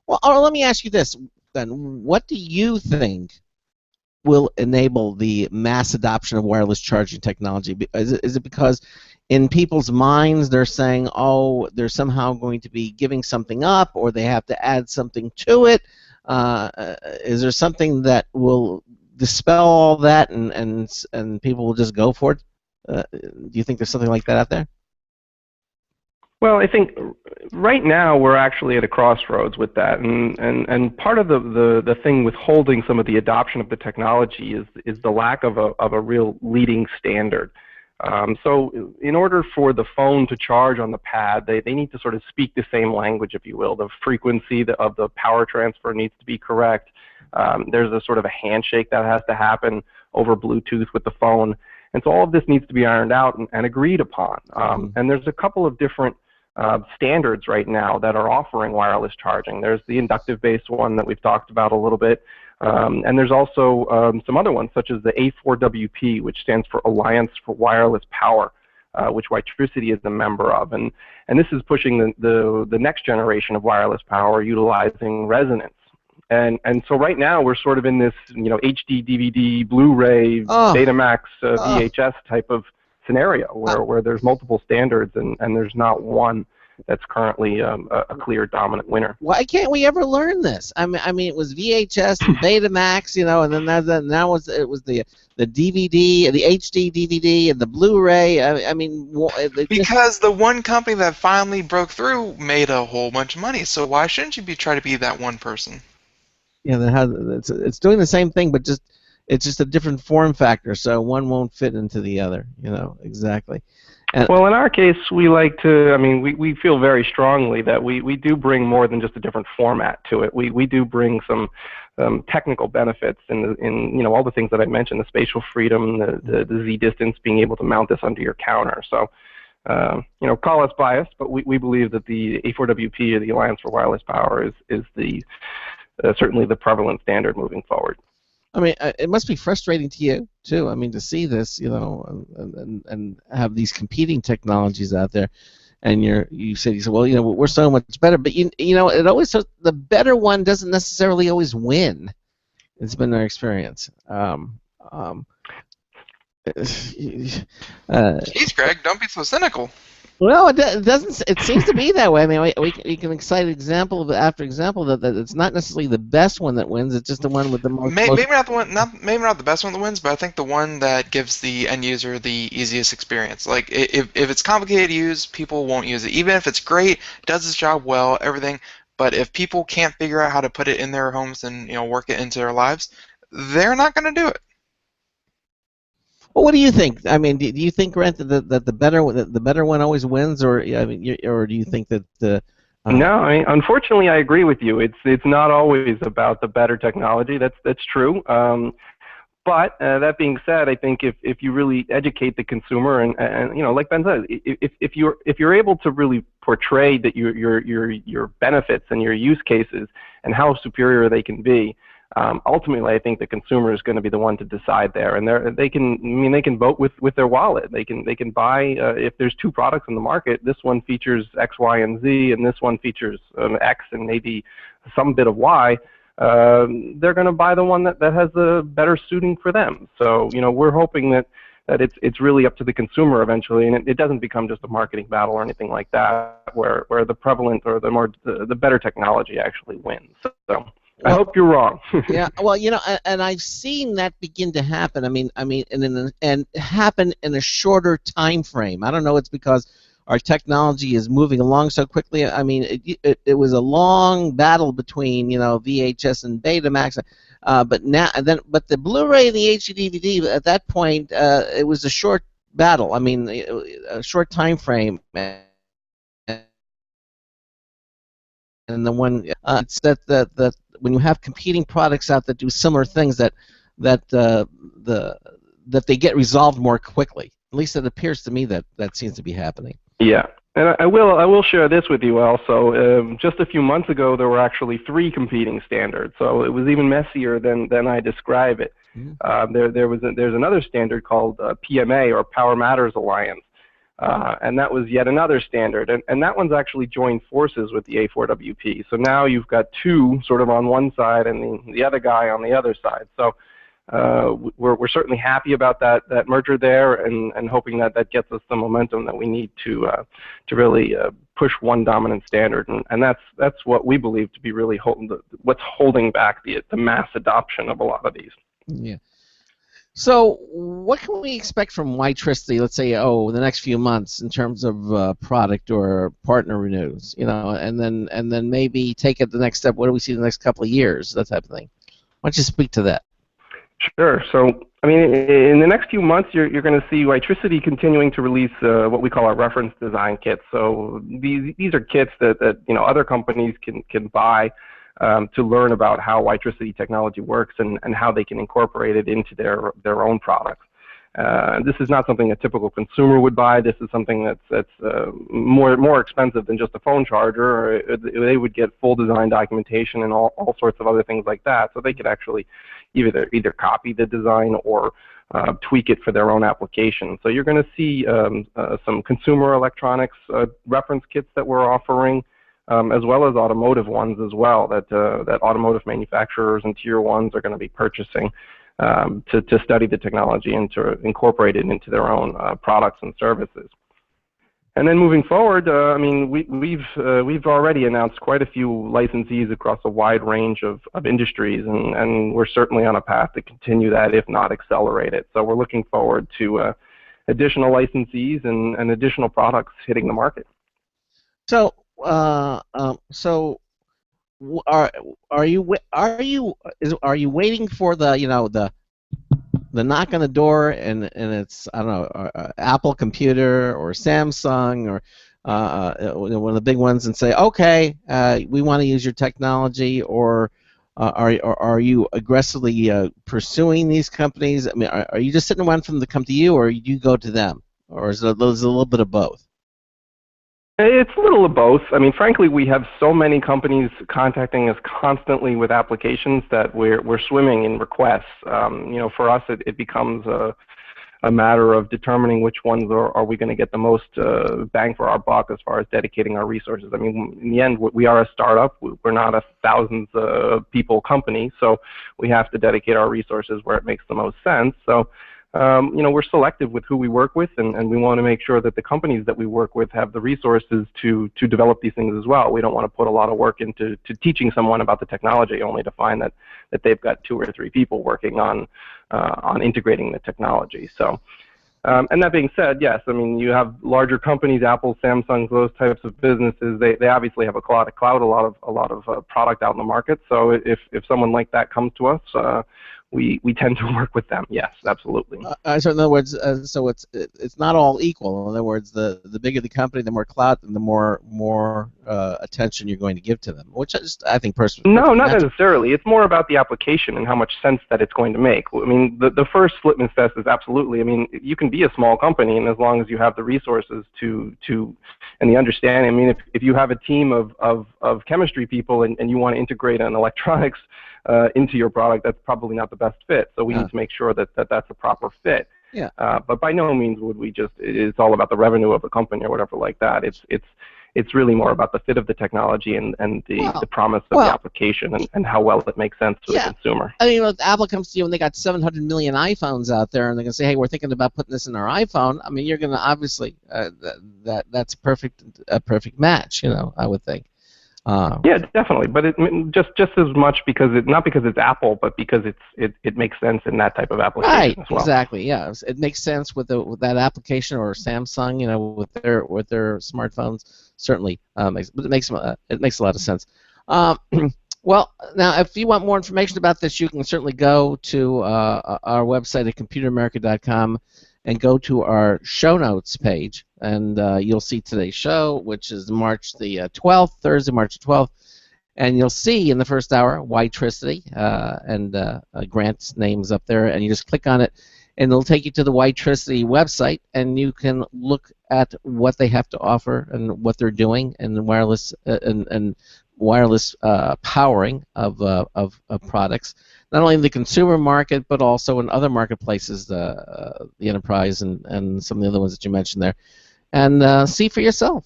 Well, let me ask you this then: what do you think will enable the mass adoption of wireless charging technology? Is it because in people's minds they're saying, oh, they're somehow going to be giving something up, or they have to add something to it? Is there something that will dispel all that, and people will just go for it? Do you think there's something like that out there?
Well, I think right now we're actually at a crossroads with that, and part of the thing with holding some of the adoption of the technology is the lack of a real leading standard. So in order for the phone to charge on the pad, they need to sort of speak the same language, if you will. The frequency of the power transfer needs to be correct. There's a sort of a handshake that has to happen over Bluetooth with the phone. And so all of this needs to be ironed out and agreed upon. And there's a couple of different standards right now that are offering wireless charging. There's the inductive-based one that we've talked about a little bit, and there's also some other ones such as the A4WP, which stands for Alliance for Wireless Power, which Witricity is a member of, and this is pushing the next generation of wireless power utilizing resonance. And so right now we're sort of in this HD, DVD, Blu-ray, Betamax, VHS type of scenario where there's multiple standards and there's not one that's currently a clear dominant winner.
Why can't we ever learn this? I mean, it was VHS and Betamax, and then now it was the DVD, the HD DVD, and the Blu-ray. I mean,
because the one company that finally broke through made a whole bunch of money. So why shouldn't you try to be that one person?
Yeah, it's doing the same thing, but it's just a different form factor. So one won't fit into the other. Exactly.
Well, in our case, we like to, I mean, we feel very strongly that we do bring more than just a different format to it. We do bring some technical benefits in all the things that I mentioned, the spatial freedom, the Z distance, being able to mount this under your counter. So, call us biased, but we believe that the A4WP, or the Alliance for Wireless Power, is the certainly the prevalent standard moving forward.
I mean, it must be frustrating to you too. I mean, to see this, and have these competing technologies out there, and you said, well, we're so much better, but it always the better one doesn't necessarily always win. It's been our experience.
Jeez, Greg, don't be so cynical.
Well, it doesn't. It seems to be that way. I mean, we can cite example after example that it's not necessarily the best one that wins. It's just the one with the most.
Maybe not the one, maybe not the best one that wins, but I think the one that gives the end user the easiest experience. Like if it's complicated to use, people won't use it. Even if it's great, does its job well, everything. But if people can't figure out how to put it in their homes and work it into their lives, they're not going to do it.
Well, what do you think? I mean, do you think, Grant, that the better one always wins, or or do you think that the
No, unfortunately, I agree with you. It's not always about the better technology. That's true. But that being said, I think if you really educate the consumer, and like Ben said, if you're able to really portray that your benefits and your use cases and how superior they can be, ultimately, I think the consumer is going to be the one to decide there, and they can vote with their wallet. They can buy if there's two products in the market. This one features X, Y, and Z, and this one features X and maybe some bit of Y. They're going to buy the one that has a better suiting for them. So we're hoping that it's really up to the consumer eventually, and it doesn't become just a marketing battle or anything like that, where the prevalent or the better technology actually wins. So. I hope you're wrong.
Yeah, well, and I've seen that begin to happen. I mean, and happen in a shorter time frame. I don't know. It's because our technology is moving along so quickly. I mean, it was a long battle between VHS and Betamax, but the Blu-ray and the HD DVD at that point, it was a short battle. I mean, a short time frame. And the one it's that when you have competing products out that do similar things, that they get resolved more quickly. At least it appears to me that seems to be happening.
Yeah, and I will share this with you also. Just a few months ago, there were actually 3 competing standards, so it was even messier than I describe it. Mm-hmm. There's another standard called PMA, or Power Matters Alliance. And that was yet another standard, and that one's actually joined forces with the A4WP. So now you've got 2 sort of on one side and the other guy on the other side. So we're certainly happy about that merger there, and hoping that gets us the momentum that we need to really push one dominant standard, and that's what we believe to be really what's holding back the mass adoption of a lot of these.
Yeah. So, what can we expect from Witricity, let's say, the next few months in terms of product or partner renews, and then maybe take it the next step? What do we see the next couple of years, that type of thing? Why don't you speak to that?
Sure. So, I mean, in the next few months, you're going to see Witricity continuing to release what we call our reference design kits. So these are kits that other companies can buy to learn about how Witricity technology works and how they can incorporate it into their own products. This is not something a typical consumer would buy. This is something that's more expensive than just a phone charger. Or they would get full design documentation and all sorts of other things like that. So they could actually either copy the design or tweak it for their own application. So you're going to see some consumer electronics reference kits that we're offering, as well as automotive ones as well, that automotive manufacturers and tier ones are going to be purchasing to study the technology and to incorporate it into their own products and services. And then moving forward, I mean, we've already announced quite a few licensees across a wide range of industries, and we're certainly on a path to continue that, if not accelerate it. So we're looking forward to additional licensees and additional products hitting the market.
So, are you waiting for the the knock on the door, and it's, I don't know, Apple computer or Samsung or one of the big ones, and say, okay, we want to use your technology, or are you aggressively pursuing these companies? I mean, are you just sitting around for them to come to you, or you go to them, or is it a little bit of both?
It's a little of both. I mean, frankly, we have so many companies contacting us constantly with applications that we're swimming in requests. For us, it becomes a matter of determining which ones are we going to get the most bang for our buck as far as dedicating our resources. I mean, in the end, we are a startup. We're not a thousands of people company, so we have to dedicate our resources where it makes the most sense. So, we're selective with who we work with, and we want to make sure that the companies that we work with have the resources to develop these things as well. We don't want to put a lot of work into teaching someone about the technology only to find that they've got 2 or 3 people working on integrating the technology. So, and that being said, yes, I mean, you have larger companies, Apple, Samsung, those types of businesses. They obviously have a lot of cloud, a lot of product out in the market. So if someone like that comes to us, we tend to work with them. Yes, absolutely.
So in other words, so it's not all equal. In other words, the bigger the company, the more clout, and the more attention you're going to give to them. Which I think personally.
No, not necessarily. It's more about the application and how much sense that it's going to make. I mean, the first litmus test is absolutely. I mean, you can be a small company, and as long as you have the resources to and the understanding. I mean, if you have a team of chemistry people and you want to integrate an electronics into your product, that's probably not the best fit. So we need to make sure that that's a proper fit.
Yeah.
But by no means would we just. It's all about the revenue of the company or whatever like that. It's really more about the fit of the technology and the promise of the application and how well it makes sense to the consumer.
I mean, if Apple comes to you and they got 700 million iPhones out there, and they're going to say, hey, we're thinking about putting this in our iPhone. I mean, you're going to obviously that's a perfect match. I would think.
Yeah, definitely, but just as much because not because it's Apple, but because it makes sense in that type of application
right,
as well.
Exactly. Yeah, it makes sense with that application, or Samsung, with their smartphones. Certainly, it makes a lot of sense. Well, now if you want more information about this, you can certainly go to our website at computeramerica.com and go to our show notes page, and you'll see today's show, which is March the 12th, Thursday, March the 12th, and you'll see in the first hour Witricity, and Grant's name's up there, and you just click on it, and it'll take you to the Witricity website, and you can look at what they have to offer and what they're doing, and wireless wireless powering of products, not only in the consumer market but also in other marketplaces, the enterprise and some of the other ones that you mentioned there, and see for yourself.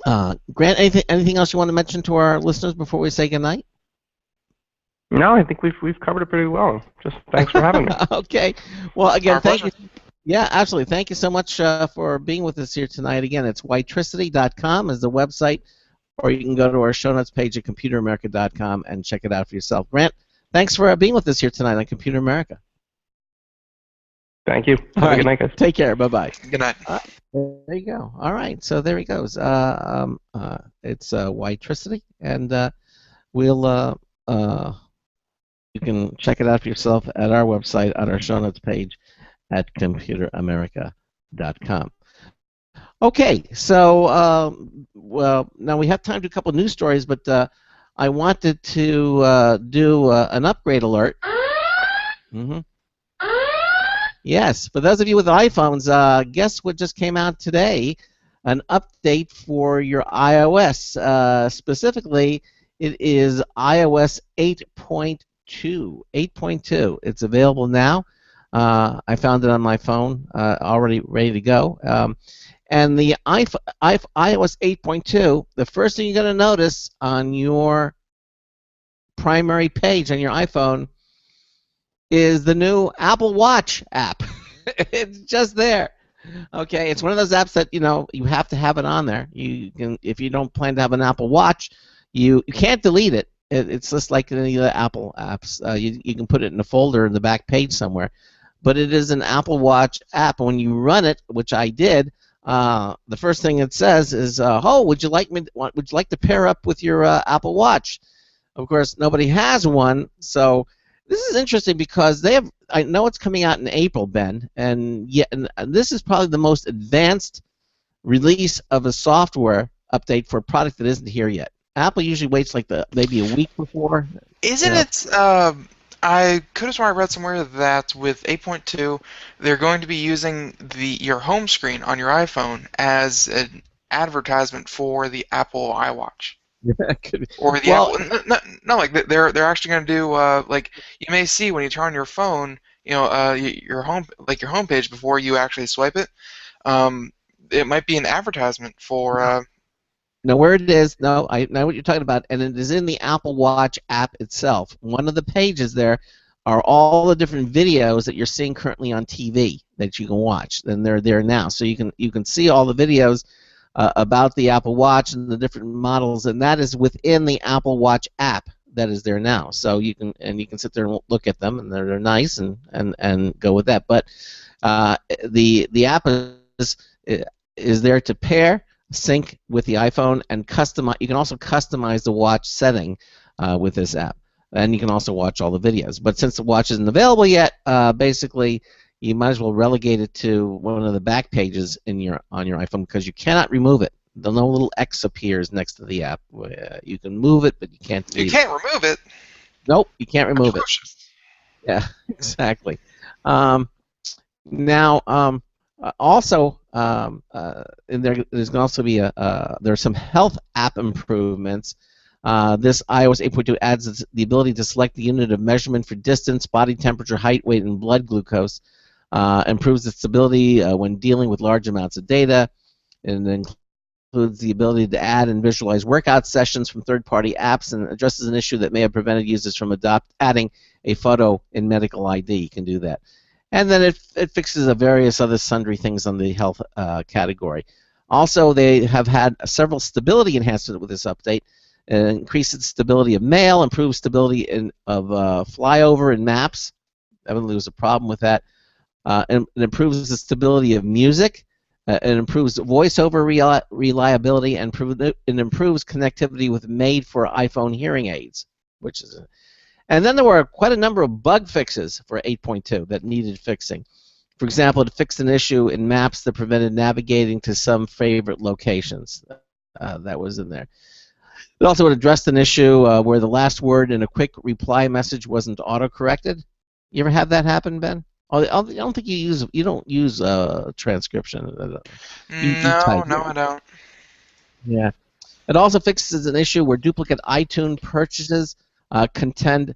Grant, anything else you want to mention to our listeners before we say goodnight?
No, I think we've covered it pretty well. Just thanks for having me.
Okay. Well, again, thank
pleasure.
you. Yeah, absolutely. Thank you so much for being with us here tonight. Again, it's witricity.com is the website, or you can go to our show notes page at computeramerica.com and check it out for yourself. Grant, thanks for being with us here tonight on Computer America.
Thank you. Have a good night, guys.
Take care. Bye-bye.
Good night.
There you go. All right, so there he goes. It's Witricity, and you can check it out for yourself at our website on our show notes page at computeramerica.com. Okay, so well, now we have time to do a couple of news stories, but I wanted to do an upgrade alert. Yes, for those of you with iPhones, guess what just came out today? An update for your iOS. Specifically, it is iOS 8.2. 8.2. It's available now. I found it on my phone, already ready to go. And the iOS 8.2, the first thing you're going to notice on your primary page on your iPhone is the new Apple Watch app. It's just there. Okay, it's one of those apps that you have to have it on there. You can, if you don't plan to have an Apple Watch, you can't delete it. It's just like any of the Apple apps. You can put it in a folder in the back page somewhere. But it is an Apple Watch app, and when you run it, which I did, the first thing it says is, "Oh, would you like to pair up with your Apple Watch?" Of course, nobody has one, so this is interesting because they have I know it's coming out in April, Ben, and this is probably the most advanced release of a software update for a product that isn't here yet. Apple usually waits like maybe a week before.
Isn't it? I could have sworn I read somewhere that with 8.2, they're going to be using your home screen on your iPhone as an advertisement for the Apple iWatch. Or the Apple. No, like they're actually going to do like you may see when you turn on your phone, your home page before you actually swipe it. It might be an advertisement for.
Now, where it is, no, I know what you're talking about, and it is in the Apple Watch app itself. One of the pages there are all the different videos that you're seeing currently on TV that you can watch, and they're there now. So you can see all the videos about the Apple Watch and the different models, and that is within the Apple Watch app that is there now. So you can sit there and look at them, and they're nice and go with that. But the app is there to pair, sync with the iPhone, and customize. You can also customize the watch setting with this app, and you can also watch all the videos. But since the watch isn't available yet, basically you might as well relegate it to one of the back pages on your iPhone, because you cannot remove it. No little X appears next to the app. You can move it, but you can't delete it.
You can't remove it.
Nope, you can't remove it. Yeah, exactly. Now, also, and there's going to also be there are some health app improvements. This iOS 8.2 adds the ability to select the unit of measurement for distance, body temperature, height, weight, and blood glucose. Improves its stability when dealing with large amounts of data, and includes the ability to add and visualize workout sessions from third-party apps, and addresses an issue that may have prevented users from adding a photo in medical ID. You can do that. And then it fixes various other sundry things on the health category. Also, they have had several stability enhancements with this update. It increases stability of mail, improves stability of flyover and maps. Evidently, there was a problem with that. And it improves the stability of music. It improves voiceover reliability, and it improves connectivity with made-for-iPhone hearing aids, which is and then there were quite a number of bug fixes for 8.2 that needed fixing. For example, it fixed an issue in maps that prevented navigating to some favorite locations. That was in there. It also addressed an issue where the last word in a quick reply message wasn't auto-corrected. You ever have that happen, Ben? I don't think you don't use transcription.
No, I don't.
Yeah. It also fixes an issue where duplicate iTunes purchases content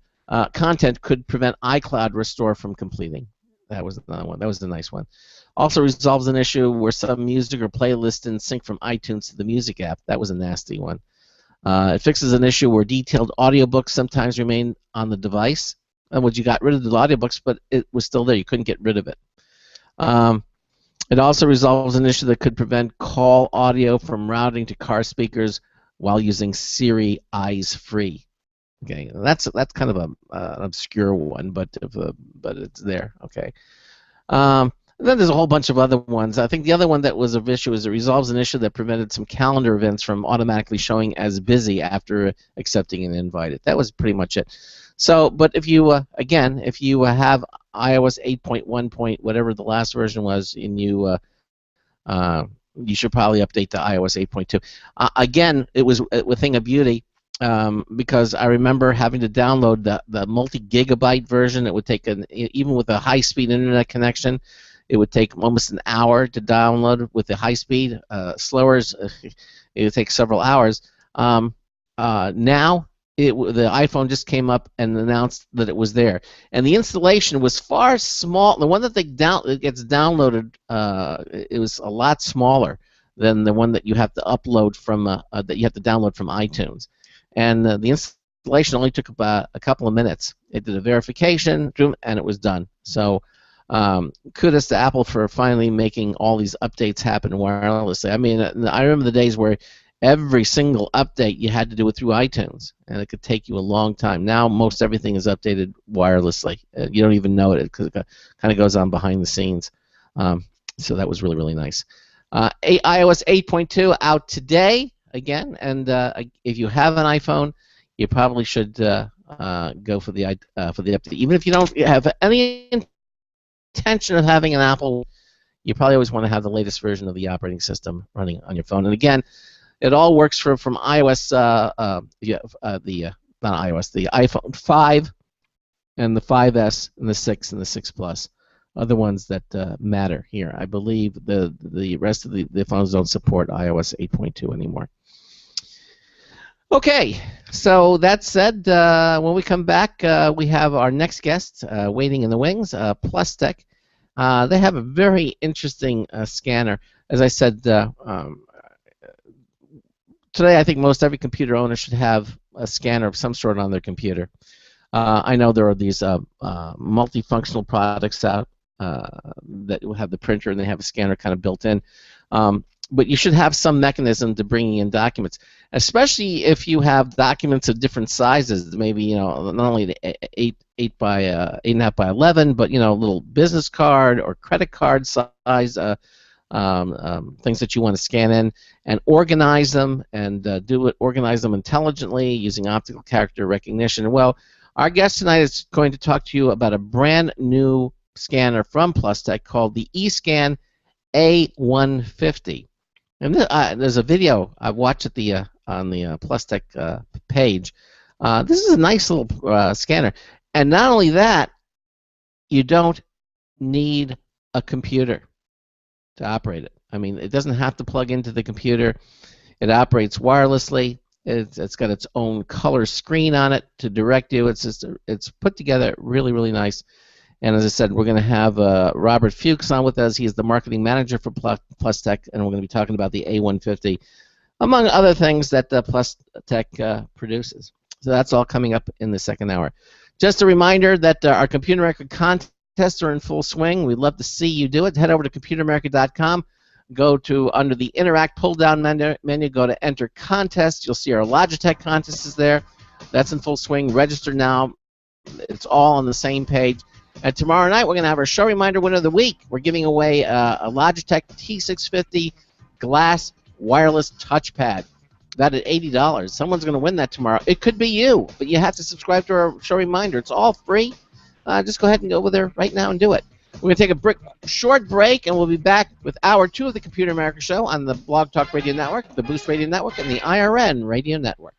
could prevent iCloud restore from completing. That was another one. That was the nice one. Also resolves an issue where some music or playlist didn't sync from iTunes to the music app. That was a nasty one. It fixes an issue where detailed audiobooks sometimes remain on the device. In other words, you got rid of the audiobooks, but it was still there. You couldn't get rid of it. It also resolves an issue that could prevent call audio from routing to car speakers while using Siri Eyes Free. Okay, that's kind of an obscure one, but it's there. Okay. Then there's a whole bunch of other ones. I think the other one that was of issue is it resolves an issue that prevented some calendar events from automatically showing as busy after accepting an invite. That was pretty much it. So, but if you again, if you have iOS 8.1 point whatever the last version was, and you should probably update to iOS 8.2. Again, it was a thing of beauty. Because I remember having to download the multi-gigabyte version. It would take even with a high-speed internet connection, it would take almost an hour to download. With the high-speed, slower, it would take several hours. Now, the iPhone just came up and announced that it was there, and the installation was far small. The one that it gets downloaded, it was a lot smaller than the one that you have to upload from that you have to download from iTunes. And the installation only took about a couple of minutes. It did a verification, and it was done. So kudos to Apple for finally making all these updates happen wirelessly. I mean, I remember the days where every single update you had to do it through iTunes, and it could take you a long time. Now most everything is updated wirelessly. You don't even know it because it kind of goes on behind the scenes. So that was really, really nice. iOS 8.2 out today. Again, and if you have an iPhone, you probably should go for the update. Even if you don't have any intention of having an Apple, you probably always want to have the latest version of the operating system running on your phone. And again, it all works from iOS, not iOS, the iPhone 5 and the 5S and the 6 and the 6 Plus are the ones that matter here. I believe the rest of the phones don't support iOS 8.2 anymore. Okay, so that said, when we come back, we have our next guest waiting in the wings, PlusTech. They have a very interesting scanner. As I said, today I think most every computer owner should have a scanner of some sort on their computer. I know there are these multifunctional products out that will have the printer and they have a scanner kind of built in. But you should have some mechanism to bringing in documents, especially if you have documents of different sizes. Maybe not only the 8.5 by 11, but a little business card or credit card size things that you want to scan in and organize them and organize them intelligently using optical character recognition. Well, our guest tonight is going to talk to you about a brand new scanner from PlusTech called the eScan A150. And there's a video I've watched at on the PlusTech page. This is a nice little scanner, and not only that, you don't need a computer to operate it. I mean, it doesn't have to plug into the computer. It operates wirelessly. It's got its own color screen on it to direct you. It's put together really, really nice. And as I said, we're going to have Robert Fuchs on with us. He is the marketing manager for PlusTech, and we're going to be talking about the A150, among other things that PlusTech produces. So that's all coming up in the second hour. Just a reminder that our Computer America contests are in full swing. We'd love to see you do it. Head over to computeramerica.com. Go to under the Interact pull-down menu. Go to Enter Contest. You'll see our Logitech contest is there. That's in full swing. Register now. It's all on the same page. And tomorrow night, we're going to have our show reminder winner of the week. We're giving away a Logitech T650 glass wireless touchpad. That at $80. Someone's going to win that tomorrow. It could be you, but you have to subscribe to our show reminder. It's all free. Just go ahead and go over there right now and do it. We're going to take a short break, and we'll be back with Hour 2 of the Computer America Show on the Blog Talk Radio Network, the Boost Radio Network, and the IRN Radio Network.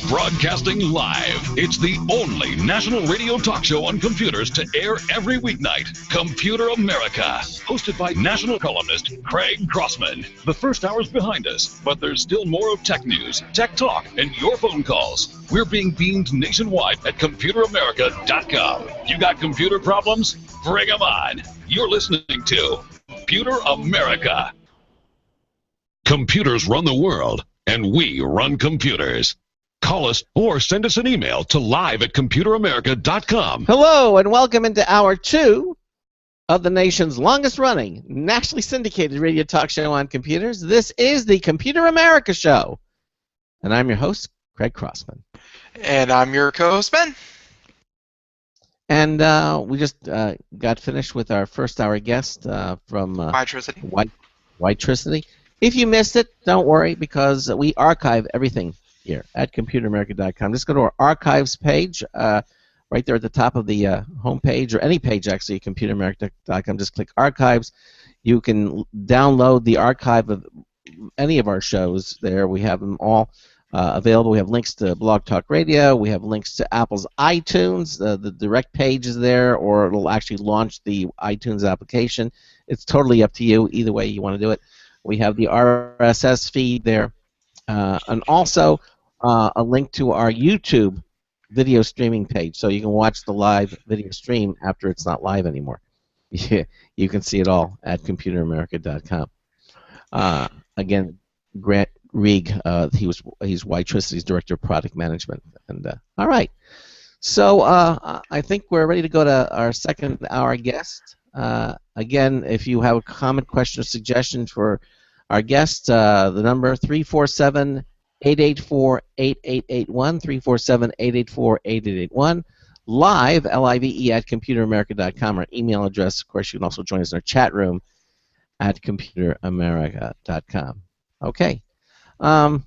Broadcasting live. It's the only national radio talk show on computers to air every weeknight. Computer America. Hosted by national columnist Craig Crossman. The first hour's behind us, but there's still more of tech news, tech talk, and your phone calls. We're being beamed nationwide at ComputerAmerica.com. You got computer problems? Bring them on. You're listening to Computer America. Computers run the world, and we run computers. Call us or send us an email to live@computeramerica.com.
Hello, and welcome into Hour 2 of the nation's longest-running, nationally syndicated radio talk show on computers. This is the Computer America Show, and I'm your host, Craig Crossman.
And I'm your co-host, Ben.
And we just got finished with our first-hour guest from
Witricity.
Witricity. If you missed it, don't worry, because we archive everything here at ComputerAmerica.com. Just go to our archives page, right there at the top of the home page, or any page actually at ComputerAmerica.com. Just click archives. You can download the archive of any of our shows there. We have them all available. We have links to Blog Talk Radio. We have links to Apple's iTunes. The direct page is there, or it'll actually launch the iTunes application. It's totally up to you, either way you want to do it. We have the RSS feed there, and also a link to our YouTube video streaming page, so you can watch the live video stream after it's not live anymore. You can see it all at ComputerAmerica.com. Again, Grant Rieg, he's Witricity's Director of Product Management. And all right, so I think we're ready to go to our second hour guest. Again, if you have a comment, question, or suggestion for our guest, the number 347-884-8881, 347-884-8881, live, L-I-V-E, at ComputerAmerica.com, our email address. Of course, you can also join us in our chat room at ComputerAmerica.com. Okay. Ben,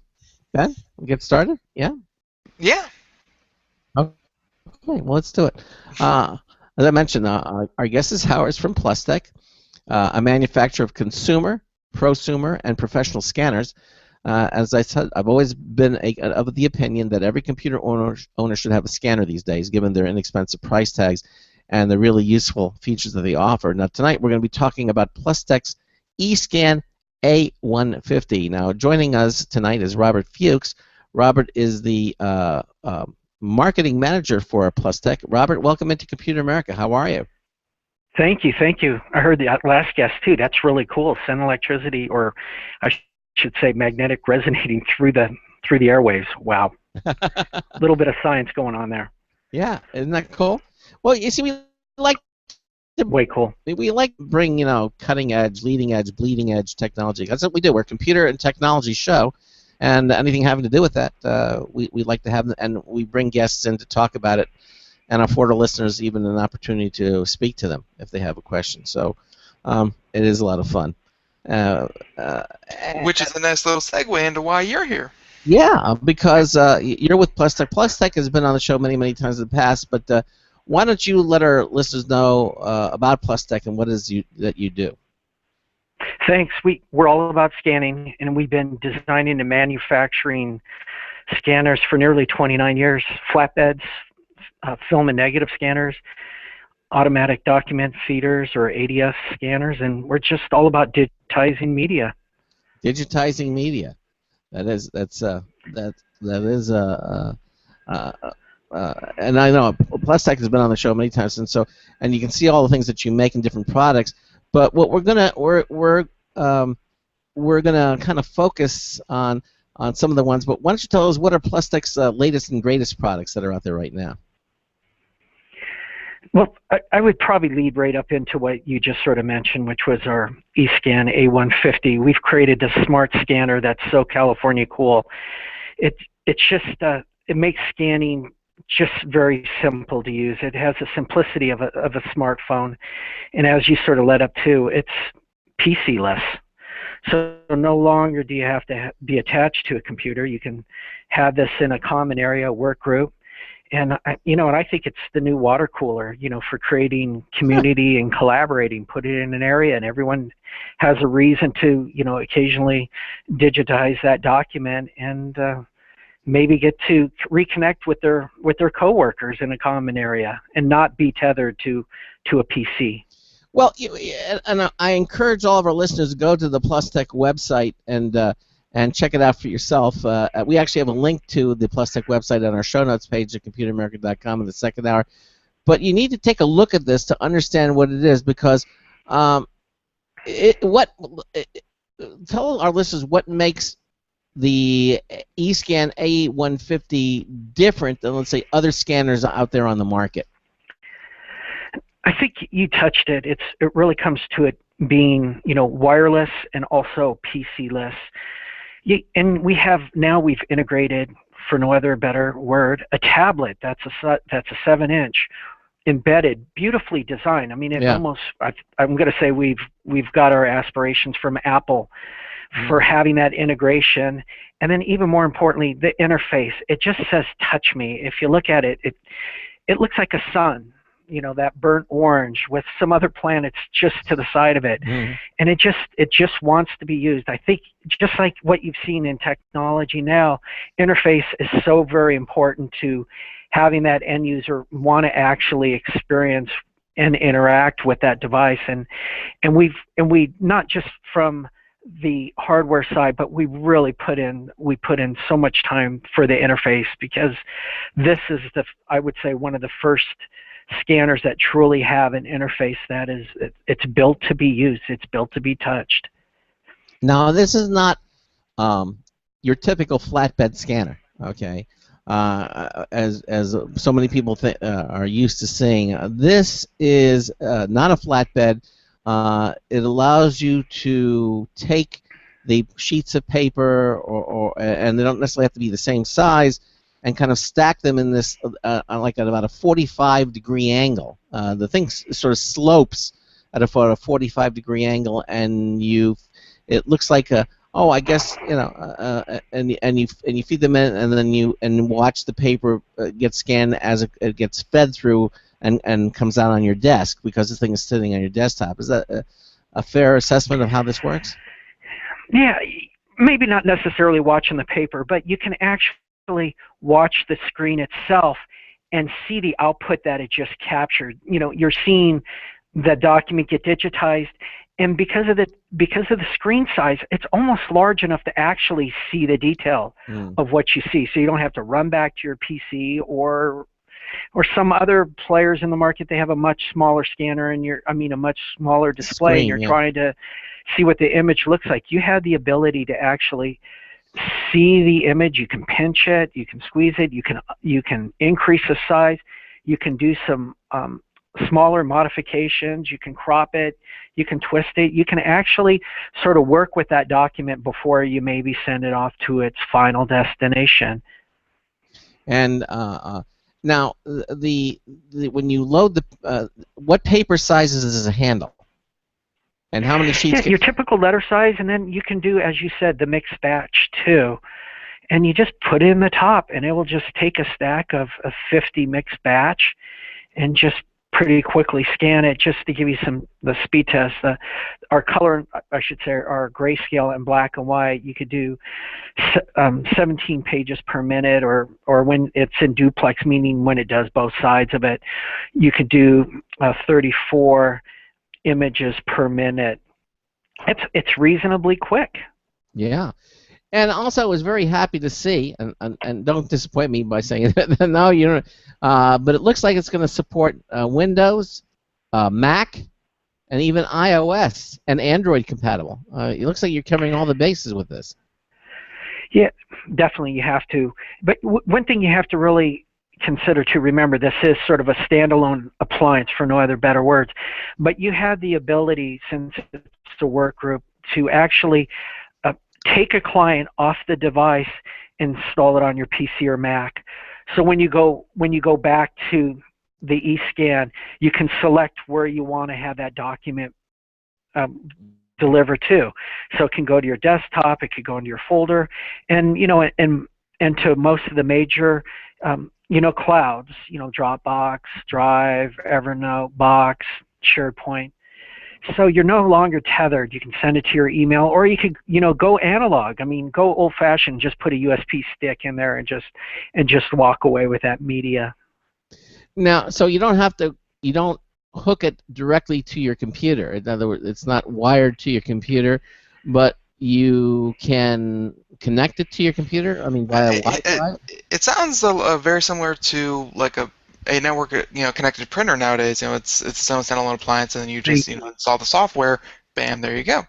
we'll get started? Yeah?
Yeah.
Okay, well, let's do it. As I mentioned, our guest is Howard from Plustech, a manufacturer of consumer, prosumer, and professional scanners. As I said, I've always been of the opinion that every computer owner should have a scanner these days, given their inexpensive price tags and the really useful features that they offer. Now, tonight we're going to be talking about Plustech's eScan A150. Now, joining us tonight is Robert Fuchs. Robert is the marketing manager for Plustech. Robert, welcome into Computer America. How are you?
Thank you, thank you. I heard the last guest too. That's really cool. Send electricity, or I should say magnetic resonating through the airwaves. Wow. A little bit of science going on there.
Yeah, isn't that cool? Well, you see, we like to
way cool.
We like to bring, cutting edge, leading edge, bleeding edge technology. That's what we do. We're a computer and technology show, and anything having to do with that, we like to have, and we bring guests in to talk about it, and afford our listeners even an opportunity to speak to them if they have a question. So it is a lot of fun.
Which is a nice little segue into why you're here.
Yeah, because you're with Plustech. Plustech has been on the show many, many times in the past, but why don't you let our listeners know about Plustech and what it is that you do?
Thanks. We're all about scanning, and we've been designing and manufacturing scanners for nearly 29 years. Flatbeds, film and negative scanners, automatic document feeders or ADS scanners, and we're just all about digitizing media.
Digitizing media. And I know Plustech has been on the show many times, and you can see all the things that you make in different products. But what we're gonna kind of focus on some of the ones. But why don't you tell us what are Plustech's latest and greatest products that are out there right now?
Well, I would probably lead right up into what you just sort of mentioned, which was our eScan A150. We've created this smart scanner that's so California cool. It's just it makes scanning just very simple to use. It has the simplicity of a smartphone, and as you sort of led up to, it's PC-less. So no longer do you have to be attached to a computer. You can have this in a common area, work group. And I think it's the new water cooler, for creating community and collaborating. Put it in an area, and everyone has a reason to, occasionally digitize that document and maybe get to reconnect with their coworkers in a common area and not be tethered to a PC.
Well, and I encourage all of our listeners to go to the Plustech website and check it out for yourself. We actually have a link to the Plustech website on our show notes page at computeramerica.com in the second hour. But you need to take a look at this to understand what it is, because tell our listeners what makes the eScan A150 different than, let's say, other scanners out there on the market.
I think you touched it. It really comes to it being, wireless and also PC-less. And we've integrated, for no other better word, a tablet that's a 7-inch embedded, beautifully designed. I mean, it almost. I'm going to say we've got our aspirations from Apple for having that integration, and then even more importantly, the interface. It just says "Touch Me." If you look at it, it looks like a sun. That burnt orange with some other planets just to the side of it. Mm-hmm. And it just wants to be used. I think just like what you've seen in technology now, interface is so very important to having that end user want to actually experience and interact with that device. And we not just from the hardware side, but we really put in so much time for the interface, because this is I would say one of the first scanners that truly have an interface that it's built to be used, it's built to be touched.
Now, this is not your typical flatbed scanner, okay? As so many people are used to saying, this is not a flatbed. It allows you to take the sheets of paper, and they don't necessarily have to be the same size, and kind of stack them in this like at about a 45-degree angle. The thing sort of slopes at a 45-degree angle, and it looks like oh, I guess and you feed them in, and then you watch the paper get scanned as it gets fed through and comes out on your desk because the thing is sitting on your desktop. Is that a fair assessment of how this works?
Yeah, maybe not necessarily watching the paper, but you can actually watch the screen itself and see the output that it just captured. You're seeing the document get digitized, and because of the screen size, it's almost large enough to actually see the detail of what you see. So you don't have to run back to your PC or some other players in the market. They have a much smaller scanner and a much smaller display, and you're trying to see what the image looks like. You have the ability to actually see the image. You can pinch it, you can squeeze it, you can increase the size, you can do some smaller modifications, you can crop it, you can twist it, you can actually sort of work with that document before you maybe send it off to its final destination.
And now when you load what paper sizes does it handle? And how many sheets?
Yeah, your typical letter size, and then you can do, as you said, the mixed batch too. And you just put it in the top, and it will just take a stack of 50 mixed batch and just pretty quickly scan it, just to give you the speed test. Our color, I should say, our grayscale and black and white, you could do 17 pages per minute, or when it's in duplex, meaning when it does both sides of it, you could do 34 images per minute. It's reasonably quick.
Yeah. And also, I was very happy to see, and don't disappoint me by saying that. No, you don't. But it looks like it's going to support Windows, Mac, and even iOS and Android compatible. It looks like you're covering all the bases with this.
Yeah, definitely you have to. But one thing you have to really consider to remember, this is sort of a standalone appliance, for no other better words. But you have the ability, since it's a work group, to actually take a client off the device, install it on your PC or Mac. So when you go back to the eScan, you can select where you want to have that document deliver to. So it can go to your desktop, it could go into your folder, and and to most of the major clouds, Dropbox, Drive, Evernote, Box, SharePoint. So you're no longer tethered. You can send it to your email, or you could, go analog. I mean, go old-fashioned. Just put a USB stick in there and just walk away with that media.
Now, so you don't hook it directly to your computer. In other words, it's not wired to your computer, but you can connect it to your computer. I mean, via Wi-Fi.
It sounds very similar to like a network, connected printer nowadays. It's its own standalone appliance, and then you just install the software. Bam, there you go.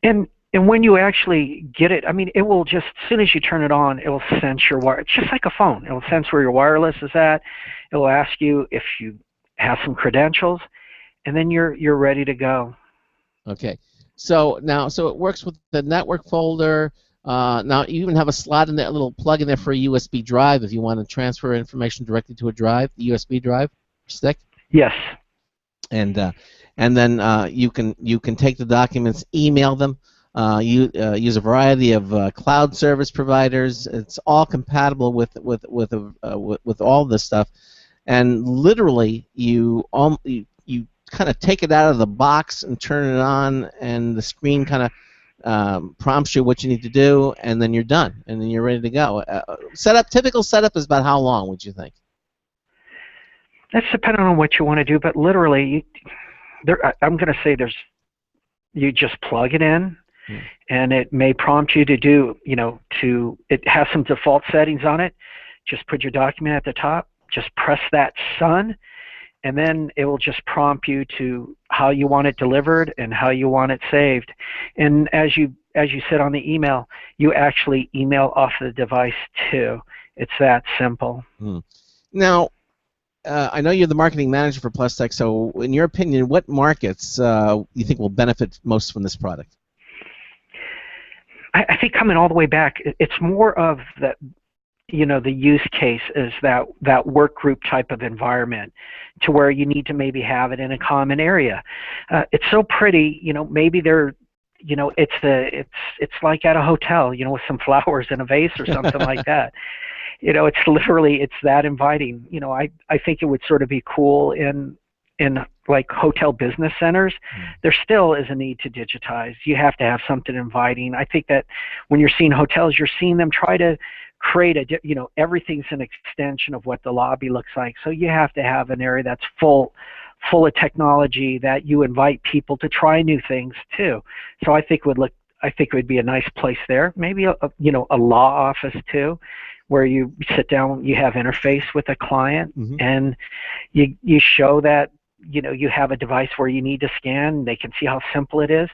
And when you actually get it, I mean, it will just, as soon as you turn it on, it will sense your wire. It's just like a phone. It will sense where your wireless is at. It will ask you if you have some credentials, and then you're ready to go.
Okay. So it works with the network folder. Now you even have a slot in there, a little plug in there for a USB drive if you want to transfer information directly to a drive, the USB drive stick.
Yes.
And then you can take the documents, email them. Use a variety of cloud service providers. It's all compatible with all this stuff, and literally you kind of take it out of the box and turn it on, and the screen kind of prompts you what you need to do, and then you're done, and then you're ready to go. Typical setup is about how long would you think?
That's depending on what you want to do, but literally, I'm going to say you just plug it in, and it may prompt you to do, it has some default settings on it. Just put your document at the top, just press that Son, and then it will just prompt you to how you want it delivered and how you want it saved. And as you said on the email, you actually email off the device too. It's that simple.
Now, I know you're the marketing manager for Plustech, so in your opinion, what markets you think will benefit most from this product?
I think coming all the way back, it's more of that. the use case is that work group type of environment, to where you need to maybe have it in a common area. It's so pretty, maybe they're, it's like at a hotel, with some flowers in a vase or something like that. It's that inviting. I think it would sort of be cool in like hotel business centers. There still is a need to digitize. You have to have something inviting. I think that when you're seeing hotels, you're seeing them try to create everything's an extension of what the lobby looks like. So you have to have an area that's full of technology, that you invite people to try new things too. So I think it would be a nice place there. Maybe a law office too, where you sit down, you have interface with a client, and you show that you have a device where you need to scan. They can see how simple it is.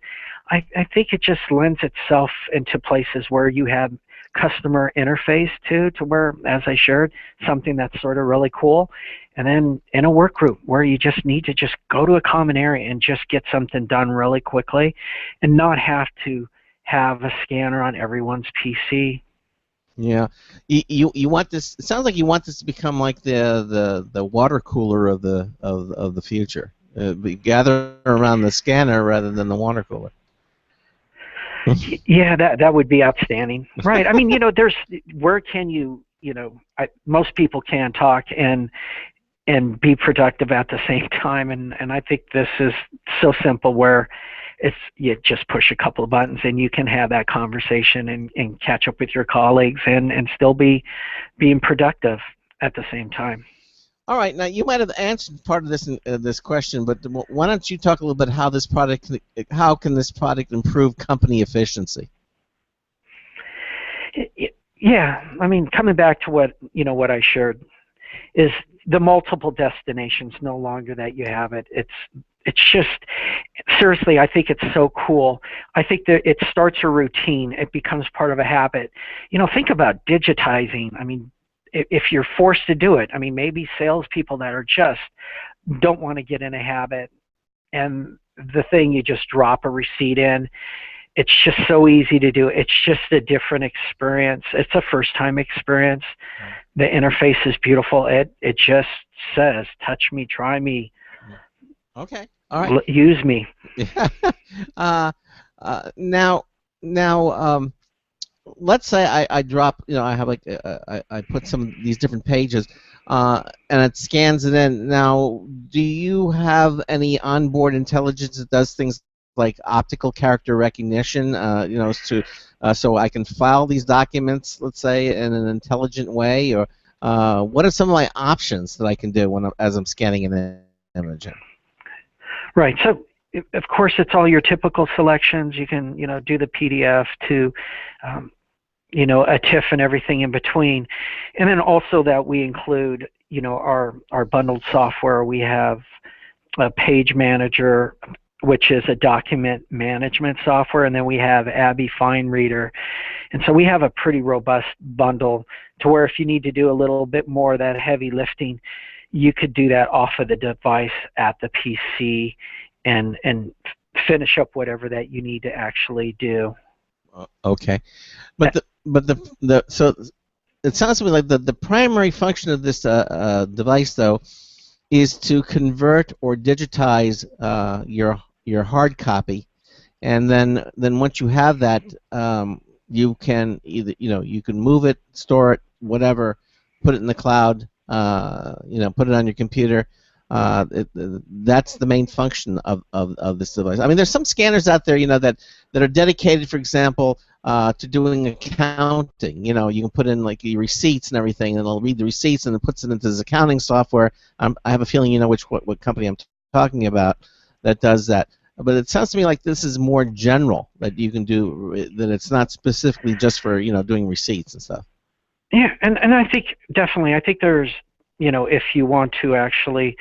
I think it just lends itself into places where you have customer interface too, to where, as I shared, something that's sort of really cool. And then in a work group where you just need to just go to a common area and just get something done really quickly, and not have to have a scanner on everyone's PC.
Yeah, you want this? It sounds like you want this to become like the water cooler of the future. We gather around the scanner rather than the water cooler.
Yeah, that would be outstanding, right? I mean, there's where can most people can talk and be productive at the same time, and I think this is so simple where you just push a couple of buttons and you can have that conversation and catch up with your colleagues and still be being productive at the same time.
All right, now you might have answered part of this question, but why don't you talk a little bit how can this product improve company efficiency?
Yeah, I mean, coming back to what I shared is the multiple destinations no longer that you have it. It's just, seriously, I think it's so cool. I think that it starts a routine. It becomes part of a habit. Think about digitizing. I mean, if you're forced to do it, I mean, maybe salespeople that are just don't want to get in a habit, and the thing, you just drop a receipt in. It's just so easy to do. It's just a different experience. It's a first-time experience. The interface is beautiful. It just says, touch me, try me.
Okay. All right.
Use me.
Now, let's say I drop, I have I put some of these different pages, and it scans it in. Now, do you have any onboard intelligence that does things like optical character recognition, so I can file these documents, let's say, in an intelligent way, or what are some of my options that I can do as I'm scanning an image?
Right. So, of course, it's all your typical selections. You can, do the PDF to, a TIFF and everything in between. And then also that we include, our bundled software. We have a Page Manager, which is a document management software, and then we have Abby Fine Reader. And so we have a pretty robust bundle to where if you need to do a little bit more of that heavy lifting, you could do that off of the device at the PC and finish up whatever that you need to actually do.
Okay, but so it sounds to me like the primary function of this device, though, is to convert or digitize your hard copy, and then once you have that, you can either you can move it, store it, whatever, put it in the cloud. Put it on your computer. That's the main function of this device. I mean, there's some scanners out there, that are dedicated, for example, to doing accounting. You can put in like your receipts and everything, and it'll read the receipts and it puts it into this accounting software. I have a feeling you know what company I'm talking about that does that. But it sounds to me like this is more general, that you can do, that it's not specifically just for doing receipts and stuff.
Yeah, and I think definitely, I think there's, if you want to actually,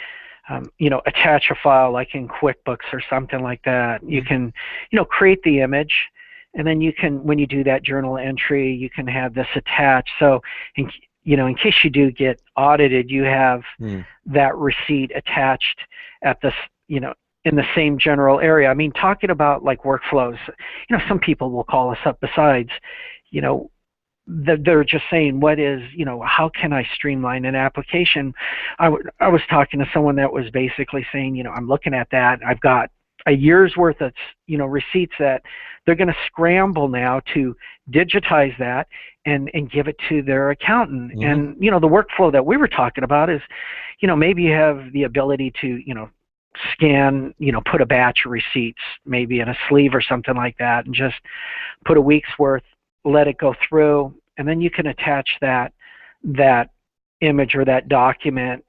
attach a file like in QuickBooks or something like that, you can, create the image, and then you can, when you do that journal entry, you can have this attached. So, in case you do get audited, you have that receipt attached at this, in the same general area. I mean, talking about like workflows, some people will call us up besides, they're just saying, what is, how can I streamline an application? I was talking to someone that was basically saying, I'm looking at that. I've got a year's worth of, receipts that they're going to scramble now to digitize that and give it to their accountant.
Mm-hmm.
And, the workflow that we were talking about is, maybe you have the ability to, scan, put a batch of receipts maybe in a sleeve or something like that, and just put a week's worth, let it go through, and then you can attach that image or that document,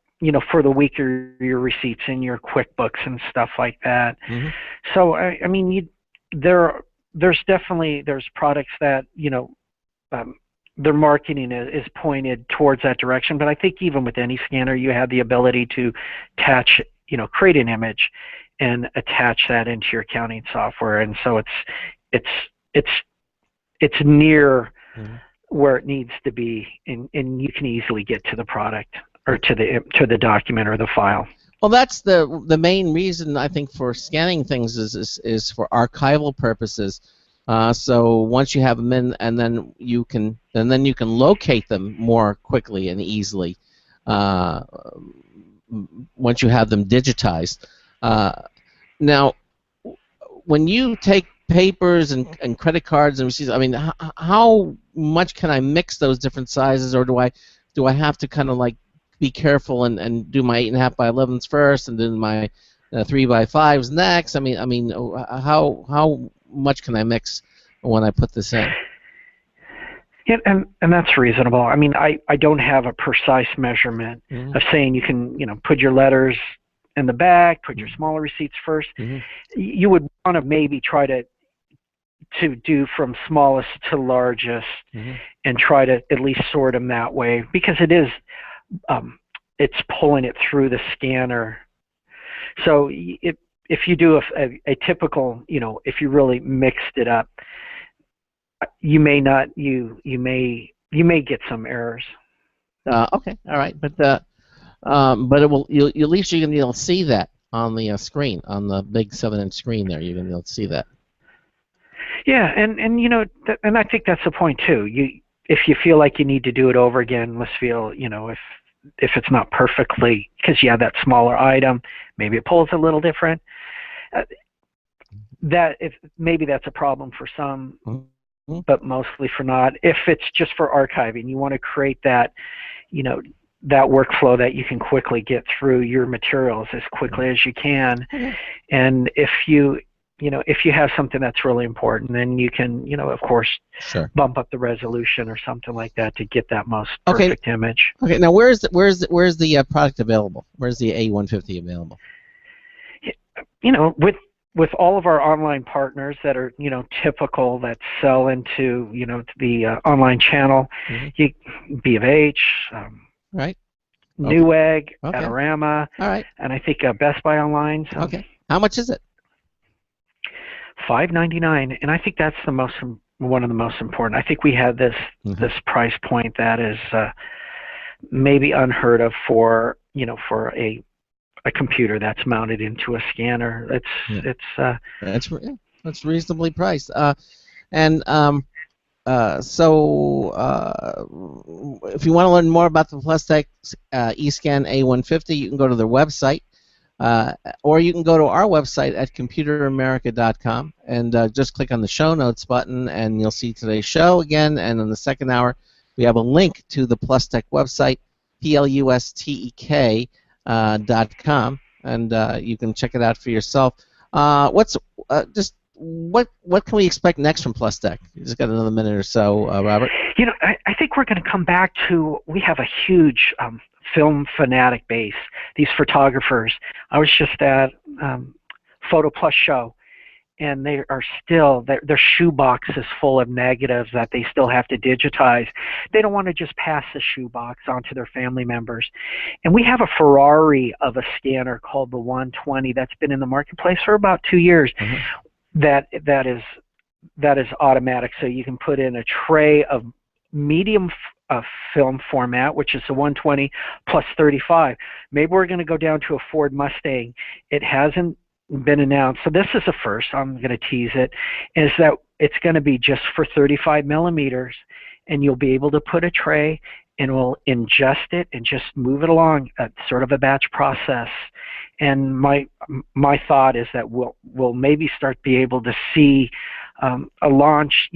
for the week or your receipts in your QuickBooks and stuff like that.
Mm-hmm.
So I mean, there's products that their marketing is pointed towards that direction. But I think even with any scanner, you have the ability to attach, create an image and attach that into your accounting software, and so it's near where it needs to be, and you can easily get to the product or to the document or the file.
Well, that's the main reason, I think, for scanning things is for archival purposes. So once you have them in, and then you can locate them more quickly and easily. Once you have them digitized. Now, when you take papers and credit cards and receipts, I mean, how much can I mix those different sizes, or do I have to kind of like be careful and do my 8.5 by 11s first, and then my 3 by 5s next? I mean, how much can I mix when I put this in?
Yeah, and that's reasonable. I mean, I don't have a precise measurement of saying you can, put your letters in the back, put your smaller receipts first. You would want to maybe try to do from smallest to largest, and try to at least sort them that way, because it is, it's pulling it through the scanner. So if you do a typical, if you really mixed it up, you may not, you may get some errors.
Okay, all right, but it will. At least you'll see that on the screen, on the big 7-inch screen there. You're gonna be able to see that.
Yeah, and and I think that's the point too. If you feel like you need to do it over again, let's feel, if it's not perfectly, because you have that smaller item, maybe it pulls a little different. Maybe that's a problem for some, but mostly for not. If it's just for archiving, you want to create that, that workflow that you can quickly get through your materials as quickly as you can. And if you have something that's really important, then you can, of course, bump up the resolution or something like that to get that most perfect image.
Okay. Now, where's the product available? Where's the A150 available?
With all of our online partners that are, typical, that sell into, the online channel, B of H,
right,
Newegg, Adorama,
all right,
and I think Best Buy Online. So
okay. How much is it?
$5.99, and I think that's one of the most important. I think we had this price point that is maybe unheard of for a computer that's mounted into a scanner.
That's reasonably priced. So if you want to learn more about the PlusTech eScan A150, you can go to their website. Or you can go to our website at computeramerica.com and just click on the show notes button, and you'll see today's show again. And in the second hour, we have a link to the PlusTech website, PLUSTEK.com, and you can check it out for yourself. What can we expect next from PlusTech? You just got another minute or so, Robert.
I think we're going to come back to, we have a huge film fanatic base, these photographers. I was just at Photo Plus show, and they are still, their shoebox is full of negatives that they still have to digitize. They don't want to just pass the shoebox on to their family members. And we have a Ferrari of a scanner called the 120 that's been in the marketplace for about 2 years. That is automatic, so you can put in a tray of medium film format, which is the 120 plus 35. Maybe we're going to go down to a Ford Mustang. It hasn't been announced, so this is the first. I'm going to tease it. Is that it's going to be just for 35 millimeters, and you'll be able to put a tray, and we'll ingest it and just move it along at sort of a batch process. And my thought is that we'll maybe start be able to see a launch,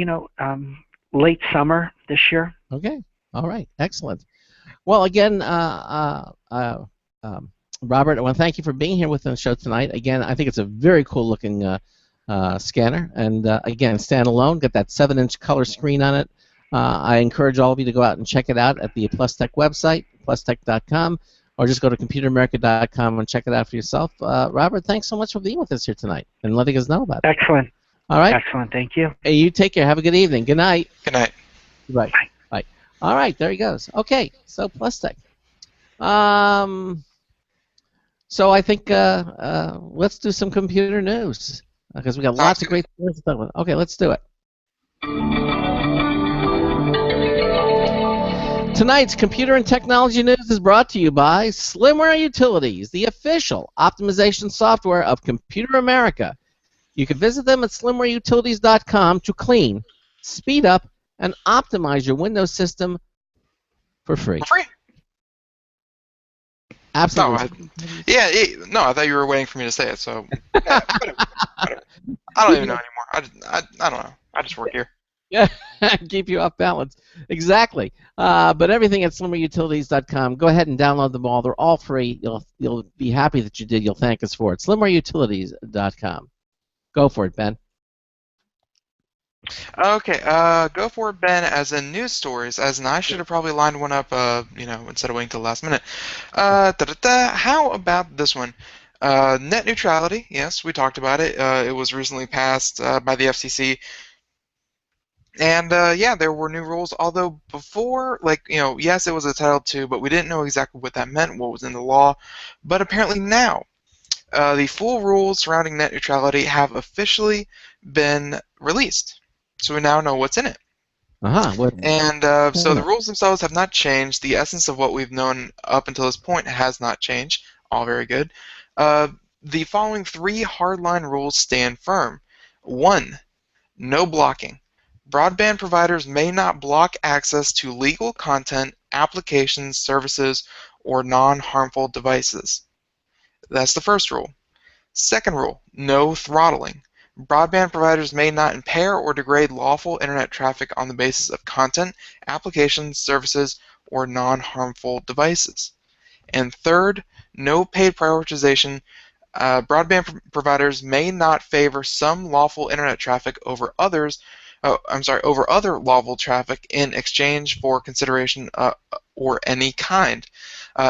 late summer this year.
Okay. All right. Excellent. Well, again, Robert, I want to thank you for being here with the show tonight. Again, I think it's a very cool looking scanner, and again, standalone, got that 7-inch color screen on it. I encourage all of you to go out and check it out at the PlusTech website, plustech.com, or just go to computeramerica.com and check it out for yourself. Robert, thanks so much for being with us here tonight and letting us know about it.
Excellent.
All right.
Excellent. Thank you.
Hey, you take care. Have a good evening. Good night.
Good night.
Right.
Bye.
Bye. All right. There he goes. Okay. So PlusTech. So I think let's do some computer news because we got lots of great things to talk about. Okay, let's do it. Tonight's computer and technology news is brought to you by Slimware Utilities, the official optimization software of Computer America. You can visit them at slimwareutilities.com to clean, speed up, and optimize your Windows system for free.
Free?
Absolutely.
No, I thought you were waiting for me to say it. So whatever. I don't even know anymore. I don't know. I just work here.
Yeah, keep you off balance. Exactly. But everything at slimwareutilities.com. Go ahead and download them all. They're all free. You'll be happy that you did. You'll thank us for it. Slimwareutilities.com. Go for it, Ben.
Okay, go for it, Ben. As in news stories, as in I should have probably lined one up, instead of waiting till the last minute. How about this one? Net neutrality. Yes, we talked about it. It was recently passed by the FCC. And there were new rules. Although before, yes, it was a Title II, but we didn't know exactly what that meant, what was in the law. But apparently now, the full rules surrounding net neutrality have officially been released. So we now know what's in it. And so the rules themselves have not changed. The essence of what we've known up until this point has not changed. All very good. The following 3 hardline rules stand firm. 1. No blocking. Broadband providers may not block access to legal content, applications, services, or non-harmful devices. That's the first rule. Second rule, no throttling. Broadband providers may not impair or degrade lawful internet traffic on the basis of content, applications, services, or non-harmful devices. And third, no paid prioritization. Broadband providers may not favor some lawful internet traffic over other lawful traffic in exchange for consideration or any kind.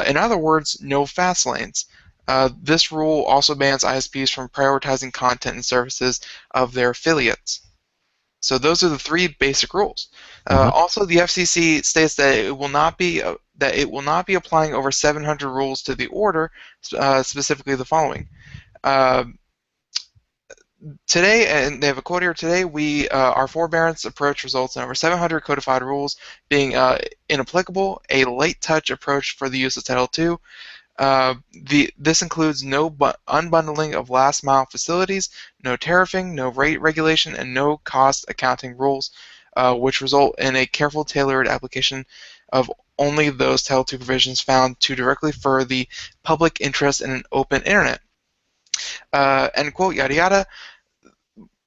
In other words, no fast lanes. This rule also bans ISPs from prioritizing content and services of their affiliates. So those are the 3 basic rules. Also, the FCC states that it will not be applying over 700 rules to the order, specifically the following. Today, and they have a quote here, today our forbearance approach results in over 700 codified rules being inapplicable, a late touch approach for the use of Title II. This includes no unbundling of last mile facilities, no tariffing, no rate regulation, and no cost accounting rules, which result in a careful tailored application of only those Title II provisions found to directly further the public interest in an open internet. End quote, yada yada.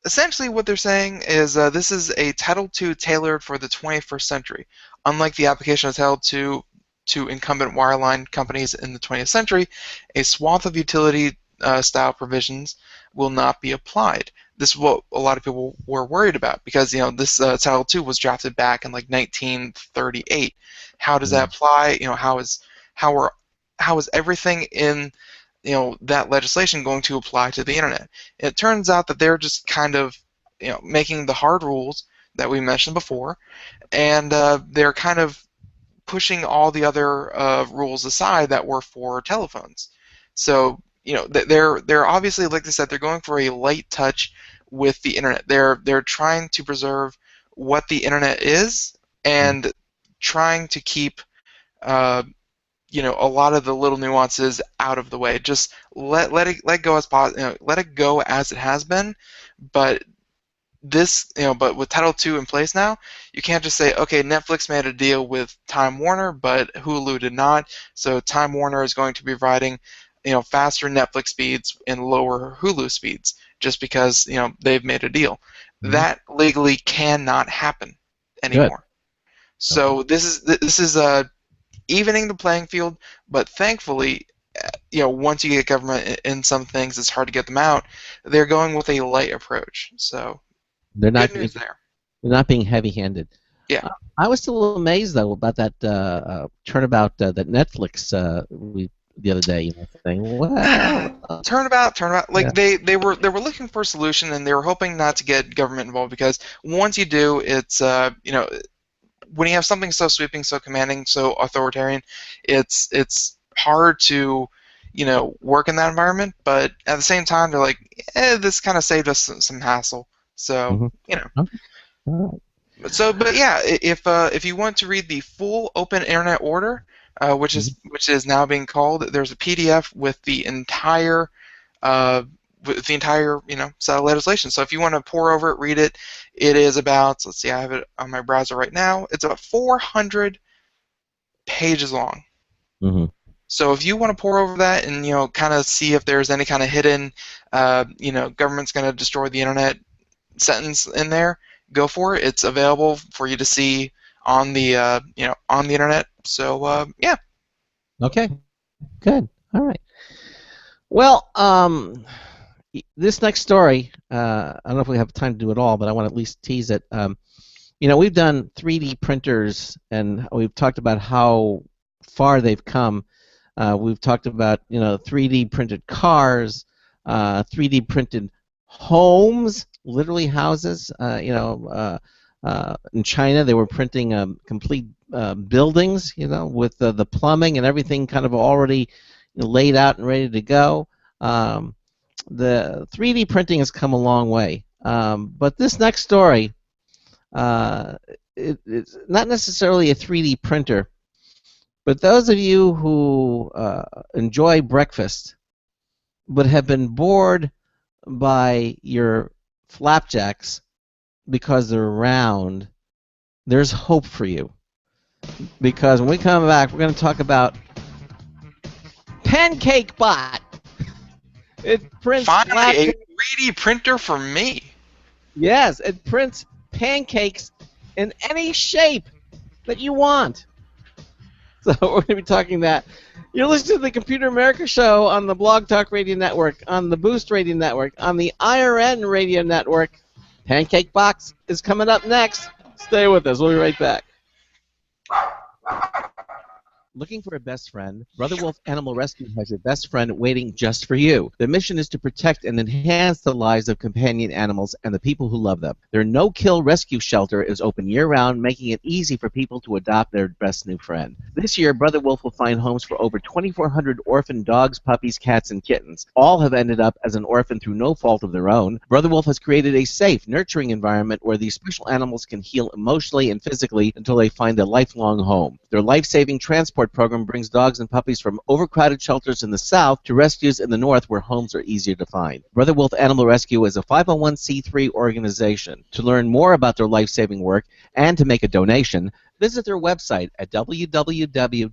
Essentially what they're saying is this is a Title II tailored for the 21st century. Unlike the application of Title II to incumbent wireline companies in the 20th century, a swath of utility-style provisions will not be applied. This is what a lot of people were worried about because this Title II was drafted back in 1938. How does that apply? How is everything in that legislation going to apply to the internet? It turns out that they're just kind of making the hard rules that we mentioned before, and they're kind of pushing all the other rules aside that were for telephones. So they're obviously, like I said, they're going for a light touch with the internet. They're trying to preserve what the internet is and trying to keep a lot of the little nuances out of the way. Just let it go as let it go as it has been, but this, but with Title II in place now, you can't just say, okay, Netflix made a deal with Time Warner, but Hulu did not, so Time Warner is going to be providing, faster Netflix speeds and lower Hulu speeds just because, they've made a deal. That legally cannot happen anymore. So this is evening the playing field, but thankfully, once you get government in some things, it's hard to get them out. They're going with a light approach. So
They're not
good news there.
They're not being heavy-handed.
Yeah.
I was still amazed though about that turnabout that Netflix the other day. Saying, well,
turnabout. Like they were looking for a solution, and they were hoping not to get government involved, because once you do, it's when you have something so sweeping, so commanding, so authoritarian, it's hard to work in that environment. But at the same time, they're like, this kind of saved us some hassle. So But yeah, if you want to read the full Open Internet Order, which is now being called, there's a PDF with the entire set of legislation. So if you want to pore over it, read it, it is about, let's see, I have it on my browser right now. It's about 400 pages long. So if you want to pore over that and kind of see if there's any kind of hidden, government's going to destroy the internet sentence in there, go for it. It's available for you to see on the on the internet. So yeah.
Okay. Good. All right. Well, this next story, I don't know if we have time to do it all, but I want to at least tease it. We've done 3D printers, and we've talked about how far they've come. We've talked about 3D printed cars, 3D printed homes, literally houses. In China, they were printing complete buildings, with the plumbing and everything kind of already laid out and ready to go. The 3D printing has come a long way. But this next story, it's not necessarily a 3D printer, but those of you who enjoy breakfast but have been bored by your flapjacks because they're round, there's hope for you. Because when we come back, we're going to talk about Pancake Bot. It prints
finally a 3D printer for me.
Yes, it prints pancakes in any shape that you want. So we're going to be talking that. You're listening to the Computer America Show on the Blog Talk Radio Network, on the Boost Radio Network, on the IRN Radio Network. Pancake Box is coming up next. Stay with us. We'll be right back. Looking for a best friend? Brother Wolf Animal Rescue has your best friend waiting just for you. The mission is to protect and enhance the lives of companion animals and the people who love them. Their no-kill rescue shelter is open year-round, making it easy for people to adopt their best new friend. This year, Brother Wolf will find homes for over 2,400 orphan dogs, puppies, cats, and kittens. All have ended up as an orphan through no fault of their own. Brother Wolf has created a safe, nurturing environment where these special animals can heal emotionally and physically until they find a lifelong home. Their life-saving transport program brings dogs and puppies from overcrowded shelters in the south to rescues in the north where homes are easier to find. Brother Wolf Animal Rescue is a 501c3 organization. To learn more about their life-saving work and to make a donation, visit their website at www.bwar.org.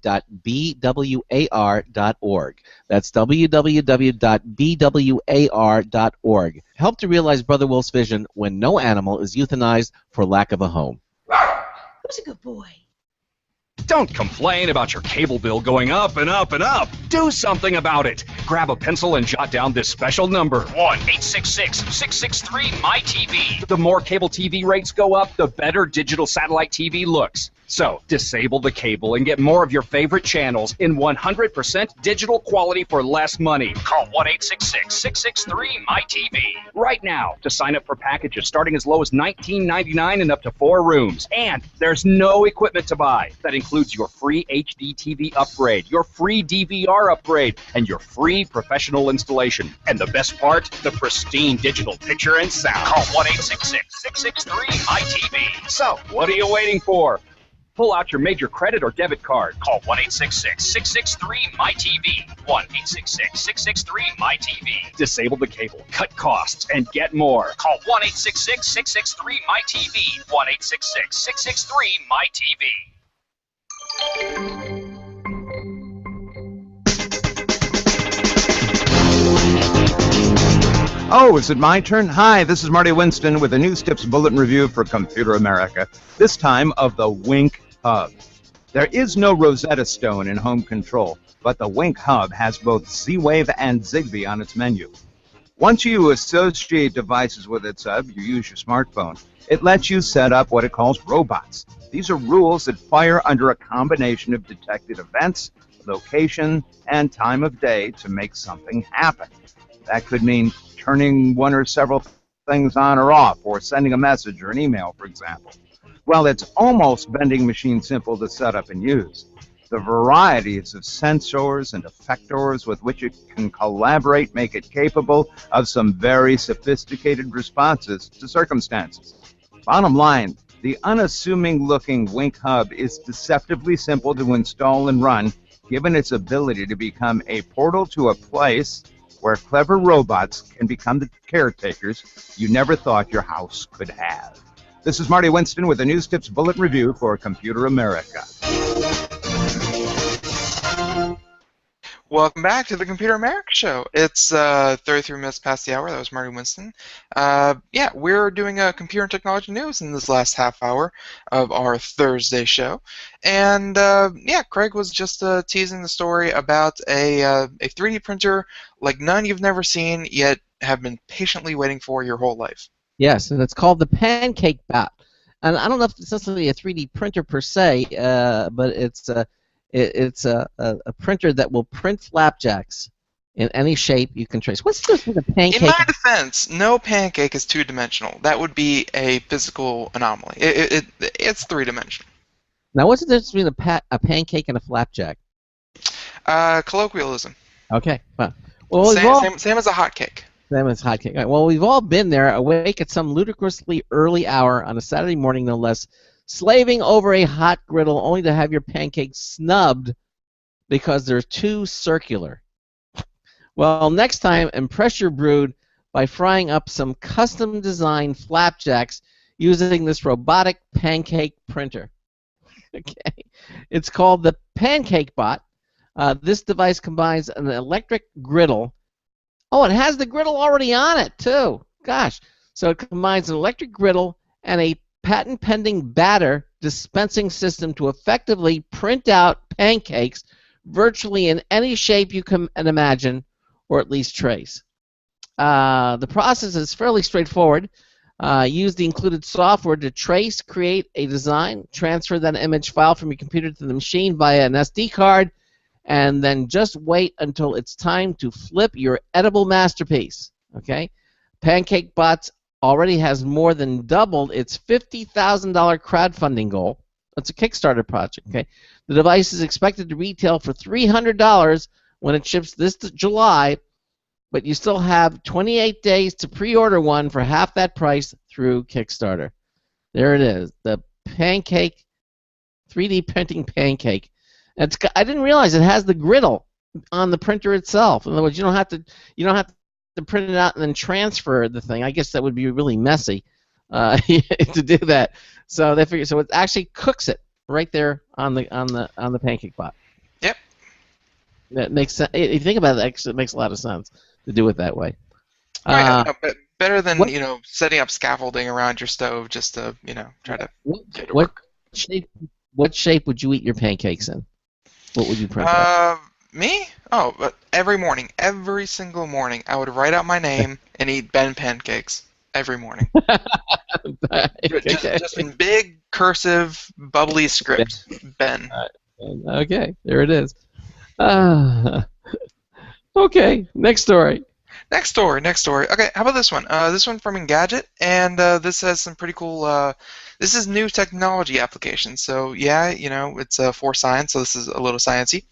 That's www.bwar.org. Help to realize Brother Wolf's vision when no animal is euthanized for lack of a home.
Who's a good boy?
Don't complain about your cable bill going up and up and up. Do something about it. Grab a pencil and jot down this special number. 1-866-663-MY-TV. The more cable TV rates go up, the better digital satellite TV looks. So, disable the cable and get more of your favorite channels in 100% digital quality for less money. Call 1-866-663-MY-TV right now to sign up for packages starting as low as $19.99 and up to 4 rooms. And there's no equipment to buy. That includes your free HD TV upgrade, your free DVR upgrade, and your free professional installation. And the best part, the pristine digital picture and sound. Call 1-866-663-MY-TV. So, what are you waiting for? Pull out your major credit or debit card. Call 1-866-663-MyTV. 1-866-663-MyTV. Disable the cable, cut costs, and get more. Call 1-866-663-MyTV. 1-866-663-MyTV.
Oh, is it my turn? Hi, this is Marty Winston with a News Tips Bulletin Review for Computer America, this time of the Wink Hub. There is no Rosetta Stone in home control, but the Wink Hub has both Z-Wave and Zigbee on its menu. Once you associate devices with its hub, you use your smartphone. It lets you set up what it calls robots. These are rules that fire under a combination of detected events, location, and time of day to make something happen. That could mean turning one or several things on or off, or sending a message or an email, for example. Well, it's almost vending machine simple to set up and use. The varieties of sensors and effectors with which it can collaborate make it capable of some very sophisticated responses to circumstances. Bottom line, the unassuming-looking Wink Hub is deceptively simple to install and run, given its ability to become a portal to a place where clever robots can become the caretakers you never thought your house could have. This is Marty Winston with a News Tips Bulletin Review for Computer America.
Welcome back to the Computer America Show. It's 33 minutes past the hour. That was Marty Winston. Yeah, we're doing computer and technology news in this last half hour of our Thursday show. And yeah, Craig was just teasing the story about a 3D printer like none you've never seen, yet have been patiently waiting for your whole life.
Yes, and it's called the Pancake Bot. And I don't know if it's necessarily a 3D printer per se, but it's a printer that will print flapjacks in any shape you can trace. What's this with a pancake?
In my defense, no pancake is two-dimensional. That would be a physical anomaly. It's three-dimensional.
Now, what's the difference between a pancake and a flapjack?
Colloquialism.
Okay, well,
same as a hotcake.
Same as hotcake. All right, well, we've all been there, awake at some ludicrously early hour on a Saturday morning, no less, slaving over a hot griddle only to have your pancakes snubbed because they're too circular. Well, next time, impress your brood by frying up some custom-designed flapjacks using this robotic pancake printer. Okay, it's called the Pancake Bot. This device combines an electric griddle. Oh, it has the griddle already on it, too. Gosh. So it combines an electric griddle and a patent-pending batter dispensing system to effectively print out pancakes virtually in any shape you can imagine, or at least trace. The process is fairly straightforward. Use the included software to trace, create a design, transfer that image file from your computer to the machine via an SD card, and then just wait until it's time to flip your edible masterpiece. Okay? Pancake Bots already has more than doubled its $50,000 crowdfunding goal. That's a Kickstarter project. Okay? The device is expected to retail for $300 when it ships this July, but you still have 28 days to pre-order one for half that price through Kickstarter. There it is, the pancake, 3D printing pancake. I didn't realize it has the griddle on the printer itself. In other words, you don't have to print it out and then transfer the thing. I guess that would be really messy to do that. So they figure, so it actually cooks it right there on the Pancake Bot.
Yep.
That makes sense. If you think about it, actually, it makes a lot of sense to do it that way.
Right, no, but better than setting up scaffolding around your stove just to try to.
What shape would you eat your pancakes in? What would you print out?
Me? Oh, but every morning, every single morning, I would write out my name and eat Ben pancakes every morning. just in big, cursive, bubbly script, Ben.
Okay, there it is. Okay, next story.
Next story. Okay, how about this one? This one from Engadget, and this has some pretty cool. This is new technology application. So yeah, it's for science. So this is a little sciencey.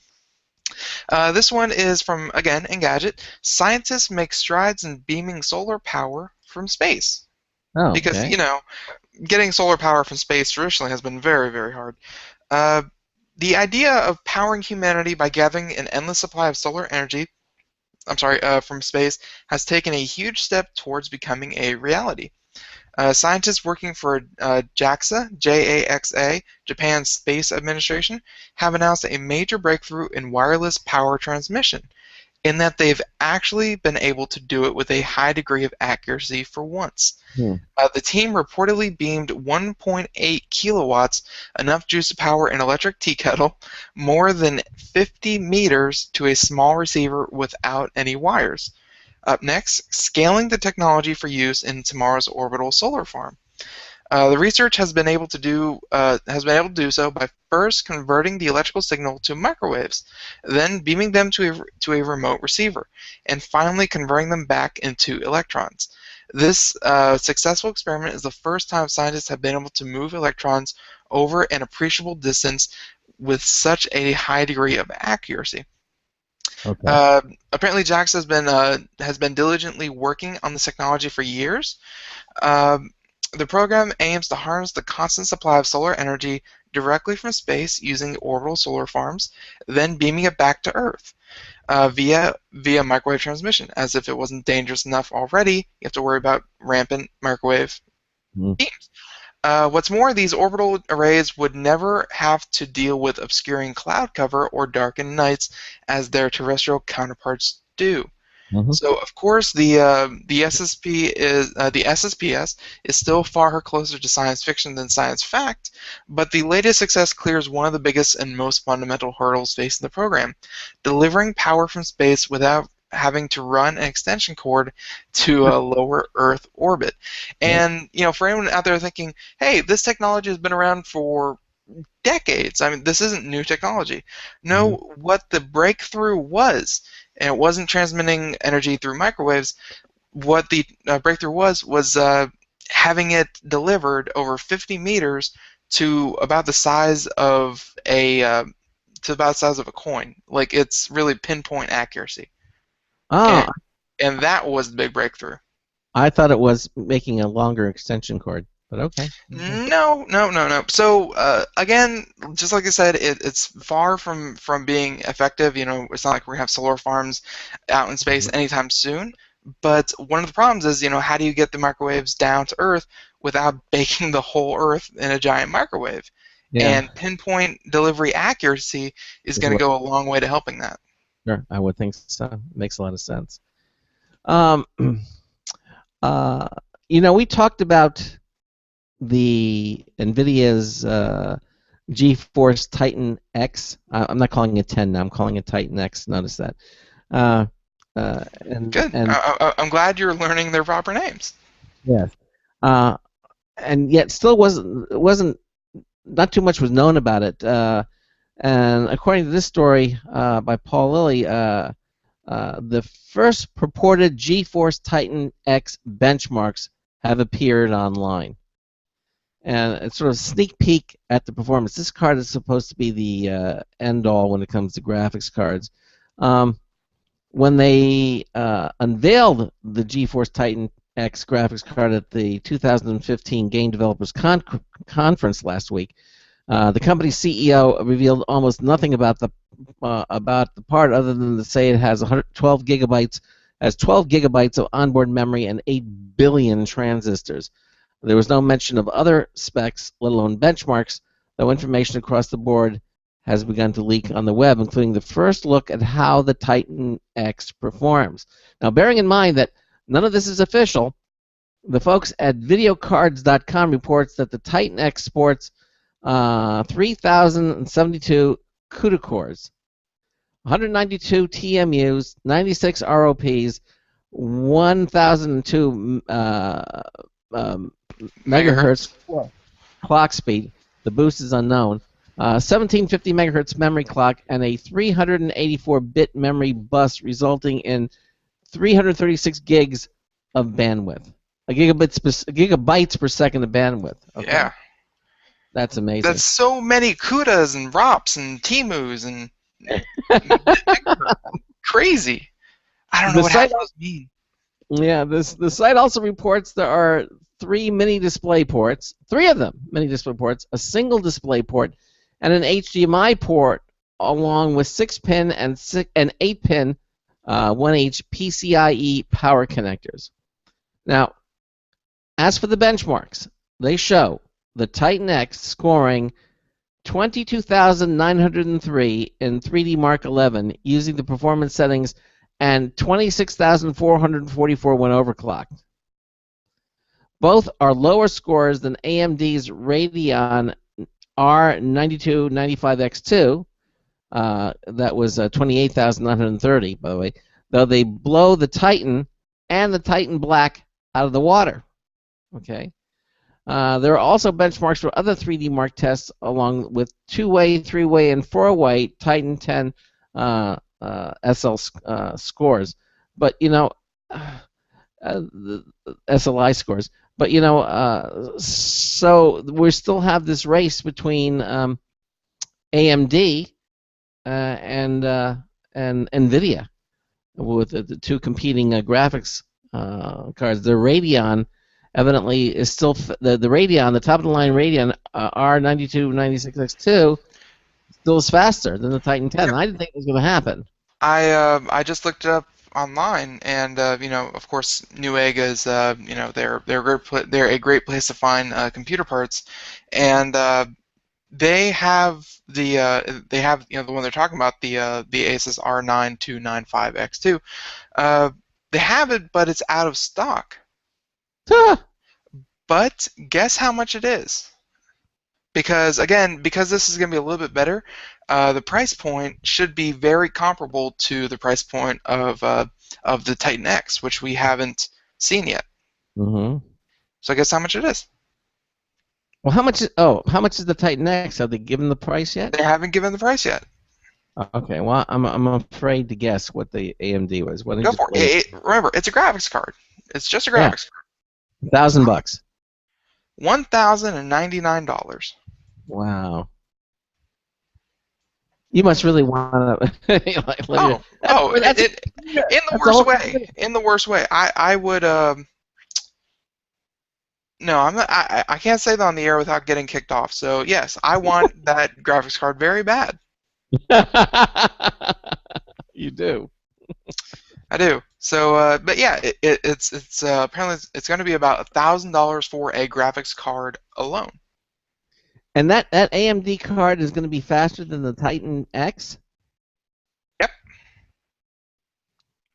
This one is from again Engadget. Scientists make strides in beaming solar power from space.
Oh,
because
okay.
getting solar power from space traditionally has been very, very hard. The idea of powering humanity by gathering an endless supply of solar energy, from space, has taken a huge step towards becoming a reality. Scientists working for JAXA, Japan's Space Administration, have announced a major breakthrough in wireless power transmission, in that they've actually been able to do it with a high degree of accuracy for once. The team reportedly beamed 1.8 kilowatts, enough juice to power an electric tea kettle, more than 50 meters to a small receiver without any wires. Up next, scaling the technology for use in tomorrow's orbital solar farm. The research has been able to do so by first converting the electrical signal to microwaves, then beaming them to a remote receiver, and finally converting them back into electrons. This successful experiment is the first time scientists have been able to move electrons over an appreciable distance with such a high degree of accuracy.
Okay.
Apparently, JAXA has been diligently working on this technology for years. The program aims to harness the constant supply of solar energy directly from space using orbital solar farms, then beaming it back to Earth via microwave transmission. As if it wasn't dangerous enough already, you have to worry about rampant microwave beams. What's more, these orbital arrays would never have to deal with obscuring cloud cover or darkened nights as their terrestrial counterparts do. So, of course, the SSPS is still far closer to science fiction than science fact, but the latest success clears one of the biggest and most fundamental hurdles facing the program: delivering power from space without having to run an extension cord to a lower Earth orbit. And for anyone out there thinking, "Hey, this technology has been around for decades. I mean, this isn't new technology." No, what the breakthrough was, and it wasn't transmitting energy through microwaves. What the breakthrough was having it delivered over 50 meters to about the size of a coin. Like, it's really pinpoint accuracy.
Oh,
And that was the big breakthrough.
I thought it was making a longer extension cord, but okay.
No. So again, just like I said, it's far from being effective. It's not like we're gonna have solar farms out in space anytime soon. But one of the problems is, how do you get the microwaves down to Earth without baking the whole Earth in a giant microwave?
Yeah.
And pinpoint delivery accuracy is going to go a long way to helping that.
Sure, I would think so. Makes a lot of sense. We talked about the NVIDIA's GeForce Titan X. I'm not calling it 10 now. I'm calling it Titan X. Notice that.
Good. I'm glad you're learning their proper names.
Yes. And yet, still wasn't. Not too much was known about it. And according to this story by Paul Lilly, the first purported GeForce Titan X benchmarks have appeared online. And it's sort of a sneak peek at the performance. This card is supposed to be the end-all when it comes to graphics cards. When they unveiled the GeForce Titan X graphics card at the 2015 Game Developers Conference last week, the company's CEO revealed almost nothing about the part other than to say it has 12 gigabytes of onboard memory and 8 billion transistors. There was no mention of other specs, let alone benchmarks, though information across the board has begun to leak on the web, including the first look at how the Titan X performs. Now, bearing in mind that none of this is official, the folks at videocards.com reports that the Titan X sports 3,072 CUDA cores, 192 TMUs, 96 ROPs, 1,002 megahertz clock speed. The boost is unknown. 1750 megahertz memory clock, and a 384-bit memory bus, resulting in 336 gigs of bandwidth. Gigabytes per second of bandwidth. Okay.
Yeah.
That's amazing.
That's so many CUDAs and ROPs and TMUs and crazy. I don't know what half those mean.
Yeah, the site also reports there are 3 mini display ports, 3 of them mini display ports, a single display port, and an HDMI port, along with 6-pin and 8-pin 1H PCIe power connectors. Now, as for the benchmarks, they show the Titan X scoring 22,903 in 3D Mark 11 using the performance settings, and 26,444 when overclocked. Both are lower scores than AMD's Radeon R9295X2. That was 28,930, by the way, though they blow the Titan and the Titan Black out of the water. Okay. There are also benchmarks for other 3D Mark tests, along with 2-way, 3-way, and 4-way Titan 10 SL scores. But, the SLI scores. But, so we still have this race between AMD and NVIDIA, with the two competing graphics cards. The Radeon evidently is still the Radeon, the top of the line Radeon R9296X2, still is faster than the Titan 10. I didn't think it was going to happen.
I just looked it up online, and of course, Newegg is they're a great place to find computer parts, and they have the one they're talking about, the Asus R9295X2. They have it, but it's out of stock. But guess how much it is? Because this is going to be a little bit better, the price point should be very comparable to the price point of the Titan X, which we haven't seen yet.
Mm-hmm.
So guess how much it is?
Well, how much is the Titan X? Have they given the price yet?
They haven't given the price yet.
Okay, well, I'm afraid to guess what the AMD was.
Go for it. Remember, it's a graphics card. It's just a graphics card.
$1,000.
$1,099.
Wow. You must really want to. In
the worst way. In the worst way. I would. No, I'm not. I can't say that on the air without getting kicked off. So yes, I want that graphics card very bad.
You do.
I do. So, but yeah, it's apparently it's going to be about $1,000 for a graphics card alone.
And that AMD card is going to be faster than the Titan X?
Yep.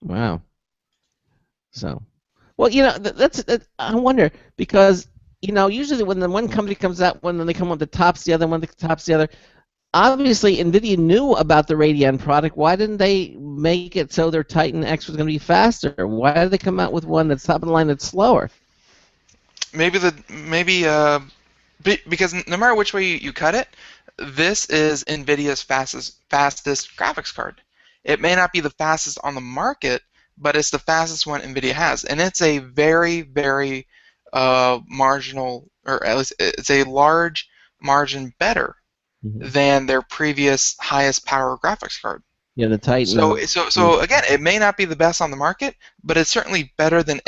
Wow. So, well, that's I wonder, because usually when the one company comes out, when they come on the tops the other, one that tops the other. Obviously, NVIDIA knew about the Radeon product. Why didn't they make it so their Titan X was going to be faster? Why did they come out with one that's top of the line that's slower?
Because no matter which way you cut it, this is NVIDIA's fastest graphics card. It may not be the fastest on the market, but it's the fastest one NVIDIA has, and it's a very, very marginal, or at least it's a large margin better than their previous highest power graphics card.
Yeah, the Titan.
So again, it may not be the best on the market, but it's certainly better than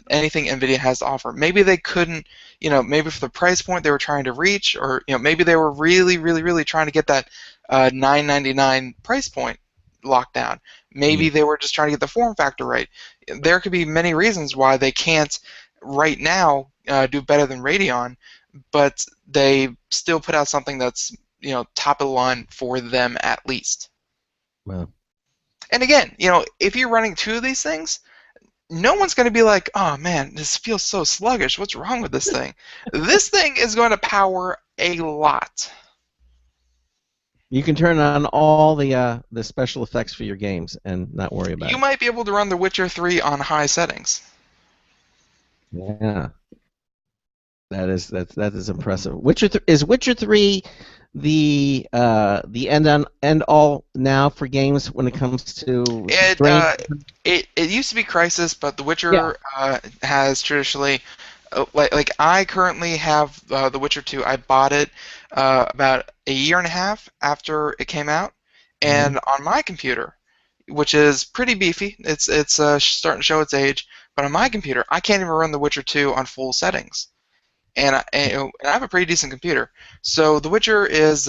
anything NVIDIA has to offer. Maybe they couldn't, maybe for the price point they were trying to reach, or maybe they were really, really, really trying to get that $999 price point locked down. Maybe they were just trying to get the form factor right. There could be many reasons why they can't right now do better than Radeon, but they still put out something that's top of the line for them at least.
Wow.
And again, if you're running two of these things, no one's going to be like, oh man, this feels so sluggish. What's wrong with this thing? This thing is going to power a lot.
You can turn on all the special effects for your games and not worry about it.
You might be able to run The Witcher 3 on high settings.
Yeah. That is impressive. Is Witcher 3 the end all now for games when it comes to
it used to be Crysis, but The Witcher has traditionally like I currently have The Witcher 2. I bought it about a year and a half after it came out, and on my computer, which is pretty beefy, it's starting to show its age, but on my computer I can't even run The Witcher 2 on full settings. And I have a pretty decent computer. So The Witcher is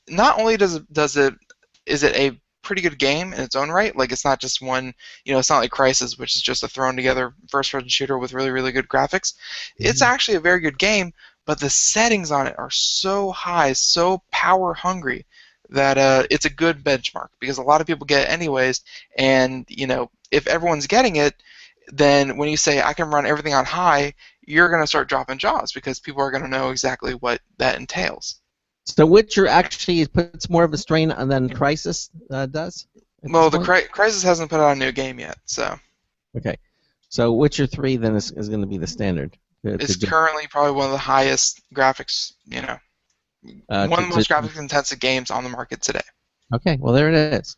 not only is it a pretty good game in its own right. Like, it's not just one, it's not like Crysis, which is just a thrown together first-person shooter with really, really good graphics. It's actually a very good game, but the settings on it are so high, so power hungry, that it's a good benchmark, because a lot of people get it anyways, and if everyone's getting it, then when you say I can run everything on high, you're going to start dropping jaws, because people are going to know exactly what that entails.
So Witcher actually puts more of a strain on than Crysis does?
Well, the Crysis hasn't put out a new game yet, so.
Okay. So Witcher 3 then is going to be the standard.
It's currently probably one of the highest graphics, one of the most graphics-intensive games on the market today.
Okay, well, there it is.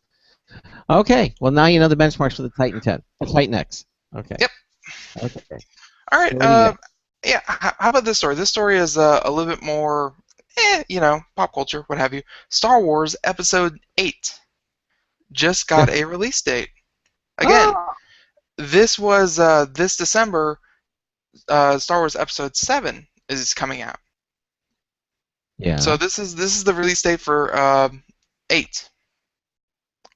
Okay, well, now you know the benchmarks for the Titan 10, the Titan X. Okay.
Yep.
Okay.
All right. Yeah. How about this story? This story is a little bit more, pop culture, what have you. Star Wars Episode 8 just got a release date. Again, this was this December. Star Wars Episode 7 is coming out.
Yeah.
So this is the release date for 8.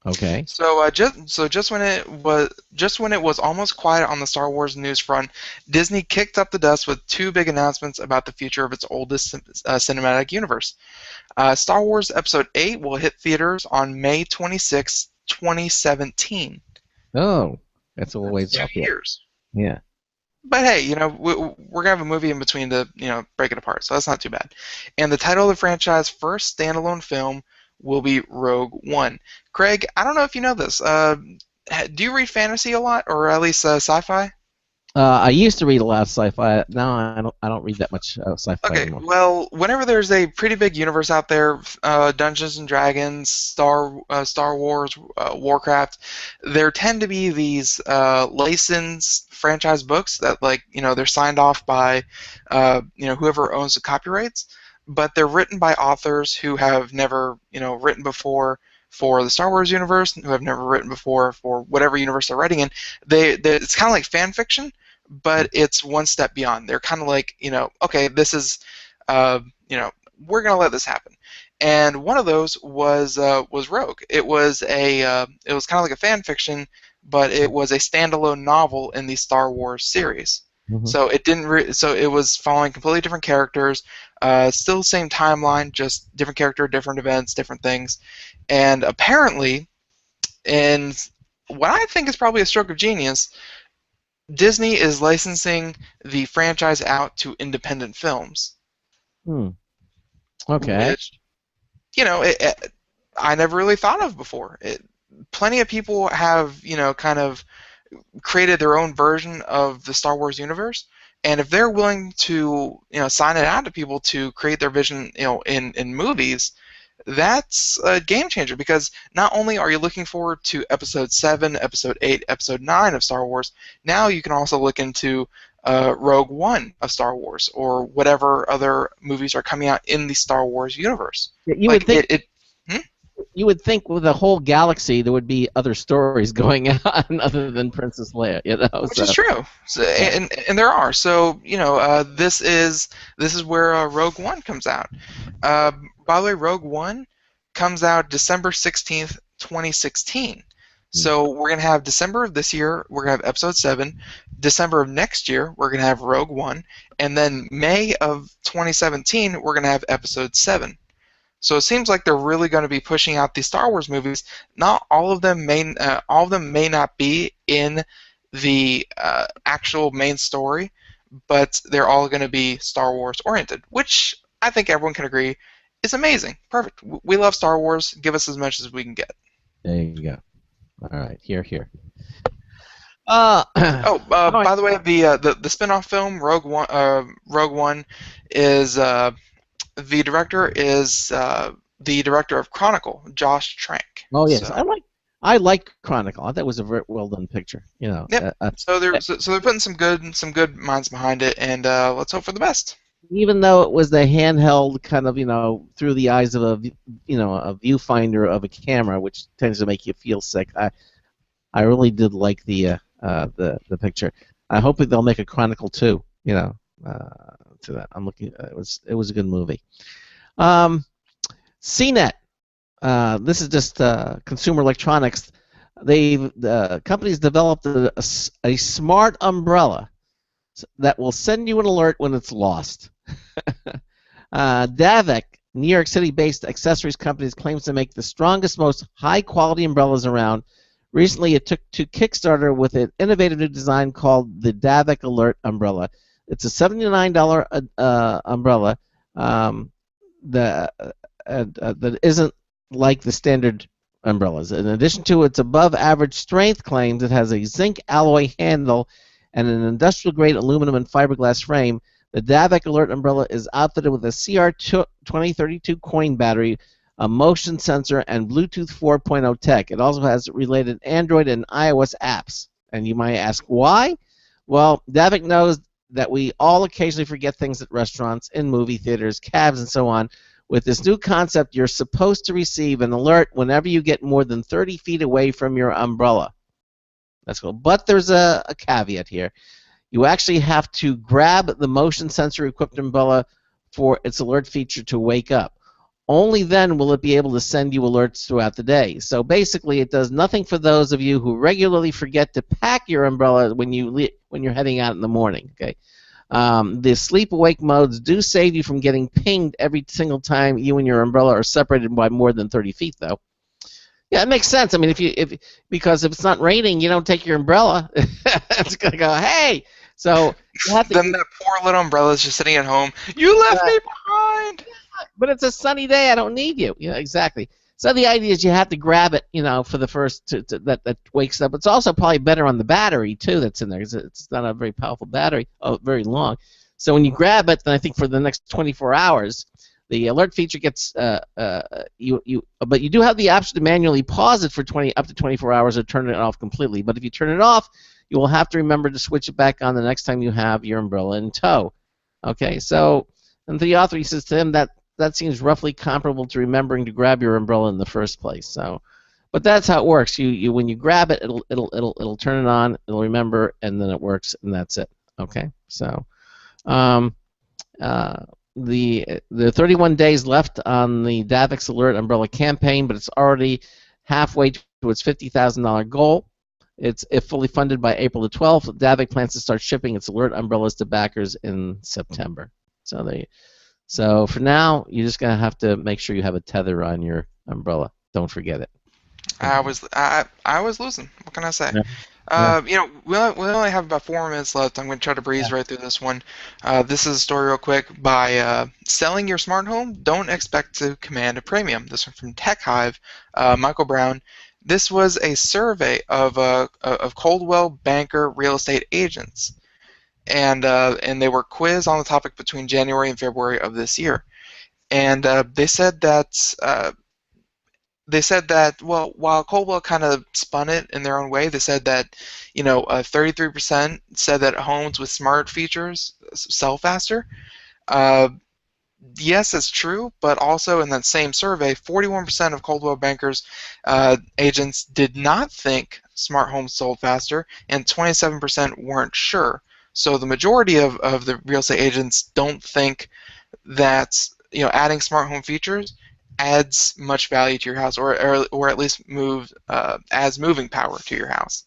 Okay.
So just when it was almost quiet on the Star Wars news front, Disney kicked up the dust with 2 big announcements about the future of its oldest cinematic universe. Star Wars Episode 8 will hit theaters on May 26, 2017.
Oh, that's a little ways off.
2 years.
Yeah.
But hey, we're gonna have a movie in between to break it apart, so that's not too bad. And the title of the franchise's first standalone film will be Rogue One. Craig, I don't know if you know this. Do you read fantasy a lot, or at least sci-fi?
I used to read a lot of sci-fi. Now I don't read that much sci-fi anymore.
Well, whenever there's a pretty big universe out there, Dungeons and Dragons, Star Wars, Warcraft, there tend to be these licensed franchise books that, they're signed off by, whoever owns the copyrights, but they're written by authors who have never, written before for the Star Wars universe, who have never written before for whatever universe they're writing in. It's kind of like fan fiction, but it's one step beyond. They're kind of like, okay, this is, we're gonna let this happen. And one of those was Rogue. It was kind of like a fan fiction, but it was a standalone novel in the Star Wars series.
Mm-hmm.
So it didn't. So it was following completely different characters, still the same timeline, just different character, different events, different things. And apparently, in what I think is probably a stroke of genius, Disney is licensing the franchise out to independent films.
Okay.
Which, I never really thought of before. Plenty of people have, kind of created their own version of the Star Wars universe, and if they're willing to, sign it out to people to create their vision, in movies, that's a game changer, because not only are you looking forward to Episode 7, Episode 8, Episode 9 of Star Wars, now you can also look into Rogue One of Star Wars, or whatever other movies are coming out in the Star Wars universe.
You would think you would think with the whole galaxy there would be other stories going on other than Princess Leia,
Which is true, and there are. So this is where Rogue One comes out. By the way, Rogue One comes out December 16th, 2016. So we're going to have December of this year, we're going to have Episode 7. December of next year, we're going to have Rogue One. And then May of 2017, we're going to have Episode 7. So it seems like they're really going to be pushing out these Star Wars movies. Not all of them may not be in the actual main story, but they're all going to be Star Wars oriented, which I think everyone can agree is amazing. Perfect. We love Star Wars. Give us as much as we can get.
There you go. All right, here.
By the way, the spin-off film Rogue One is the director is the director of Chronicle, Josh Trank.
Oh yes,
So,
I like Chronicle. I thought it was a very well done picture.
Yep. So they're putting some good minds behind it, and let's hope for the best.
Even though it was the handheld kind of, through the eyes of a viewfinder of a camera, which tends to make you feel sick. I really did like the picture. I hope that they'll make a Chronicle 2, to that. I'm looking. It was a good movie. CNET. this is just consumer electronics. The company's developed a smart umbrella that will send you an alert when it's lost. Davik, New York City-based accessories company, claims to make the strongest, most high-quality umbrellas around. Recently, it took to Kickstarter with an innovative new design called the Davik Alert umbrella. It's a $79 umbrella that isn't like the standard umbrellas. In addition to its above-average strength claims, it has a zinc alloy handle and an industrial-grade aluminum and fiberglass frame. The Davik Alert umbrella is outfitted with a CR2032 coin battery, a motion sensor, and Bluetooth 4.0 tech. It also has related Android and iOS apps. And you might ask, why? Well, Davik knows that we all occasionally forget things at restaurants, in movie theaters, cabs, and so on. With this new concept, you're supposed to receive an alert whenever you get more than 30 feet away from your umbrella. That's cool. But there's a caveat here. You actually have to grab the motion sensor equipped umbrella for its alert feature to wake up. Only then will it be able to send you alerts throughout the day. So basically, it does nothing for those of you who regularly forget to pack your umbrella when you're heading out in the morning. Okay. The sleep-awake modes do save you from getting pinged every single time you and your umbrella are separated by more than 30 feet, though. Yeah, it makes sense. I mean, because if it's not raining, you don't take your umbrella. It's gonna go, hey. So you have to.
Then that poor little umbrella is just sitting at home. You left me behind.
But it's a sunny day. I don't need you. Yeah, exactly. So the idea is you have to grab it, for the first that wakes up. It's also probably better on the battery too that's in there. It's not a very powerful battery, very long. So when you grab it, then I think for the next 24 hours, the alert feature gets but you do have the option to manually pause it for up to 24 hours or turn it off completely. But if you turn it off, you will have to remember to switch it back on the next time you have your umbrella in tow. Okay, so and the author, he says to him that seems roughly comparable to remembering to grab your umbrella in the first place. So, but that's how it works. You when you grab it, it'll turn it on. It'll remember, and then it works, and that's it. Okay, so the 31 days left on the Davik's Alert Umbrella campaign, but it's already halfway to its $50,000 goal. It's fully funded by April the 12th. Davik plans to start shipping its alert umbrellas to backers in September. So for now, you're just gonna have to make sure you have a tether on your umbrella. Don't forget it.
I was losing. What can I say?
Yeah.
We only have about 4 minutes left. I'm going to try to breeze right through this one. This is a story real quick. By selling your smart home, don't expect to command a premium. This one from Tech Hive, Michael Brown. This was a survey of Coldwell Banker real estate agents, and they were quizzed on the topic between January and February of this year, and they said that. Well, while Coldwell kind of spun it in their own way, they said that 33% said that homes with smart features sell faster. Yes, that's true, but also in that same survey, 41% of Coldwell Banker's agents did not think smart homes sold faster, and 27% weren't sure. So the majority of the real estate agents don't think that adding smart home features adds much value to your house, or at least adds moving power to your house.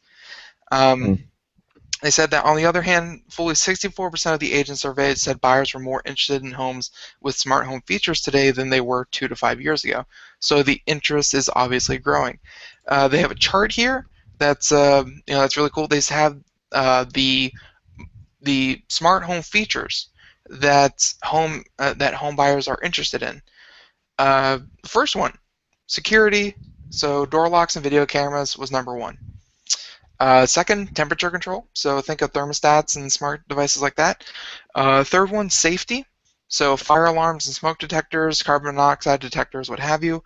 They said that, on the other hand, fully 64% of the agents surveyed said buyers were more interested in homes with smart home features today than they were 2 to 5 years ago. So the interest is obviously growing. They have a chart here that's that's really cool. They have the smart home features that home buyers are interested in. First one, security. So door locks and video cameras was number 1. Second, temperature control. So think of thermostats and smart devices like that. Third one, safety. So fire alarms and smoke detectors, carbon monoxide detectors, what have you.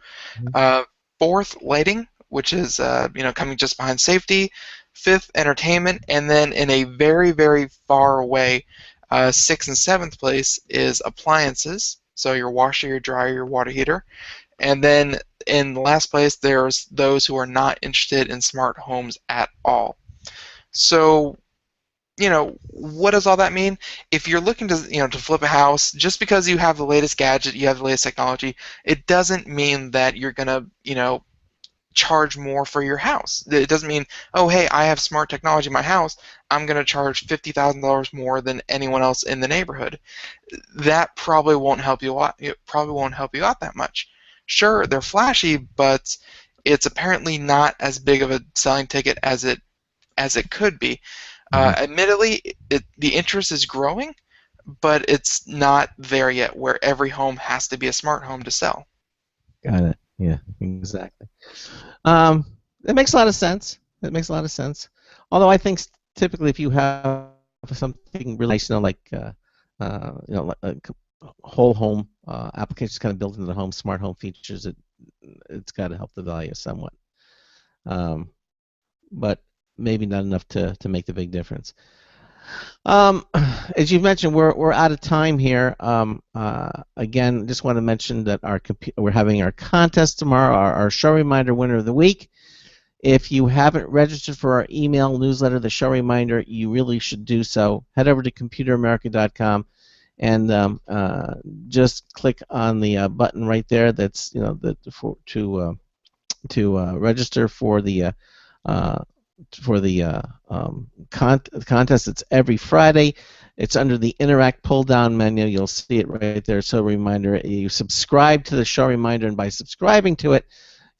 Fourth, lighting, which is coming just behind safety. Fifth, entertainment, and then in a very, very far away 6th and 7th place is appliances. So your washer, your dryer, your water heater. And then in the last place, there's those who are not interested in smart homes at all. So, you know, what does all that mean? If you're looking to, you know, to flip a house, just because you have the latest gadget, you have the latest technology, it doesn't mean that you're gonna, you know, charge more for your house. It doesn't mean, oh, hey, I have smart technology in my house, I'm gonna charge $50,000 more than anyone else in the neighborhood. That probably won't help you out. It probably won't help you out that much. Sure, they're flashy, but it's apparently not as big of a selling ticket as it could be. Admittedly, the interest is growing, but it's not there yet where every home has to be a smart home to sell.
Got it. Yeah, exactly. It makes a lot of sense. It makes a lot of sense. Although I think typically if you have something really nice, you know, like like whole home applications kind of built into the home, smart home features, it's got to help the value somewhat. But maybe not enough to make the big difference. As you mentioned, we're out of time here. Again, just want to mention that we're having our contest tomorrow, our show reminder winner of the week. If you haven't registered for our email newsletter, the show reminder, you really should do so. Head over to computeramerica.com and just click on the button right there. That's to register for the contest. It's every Friday. It's under the Interact pull-down menu. You'll see it right there. So reminder, you subscribe to the show reminder, and by subscribing to it,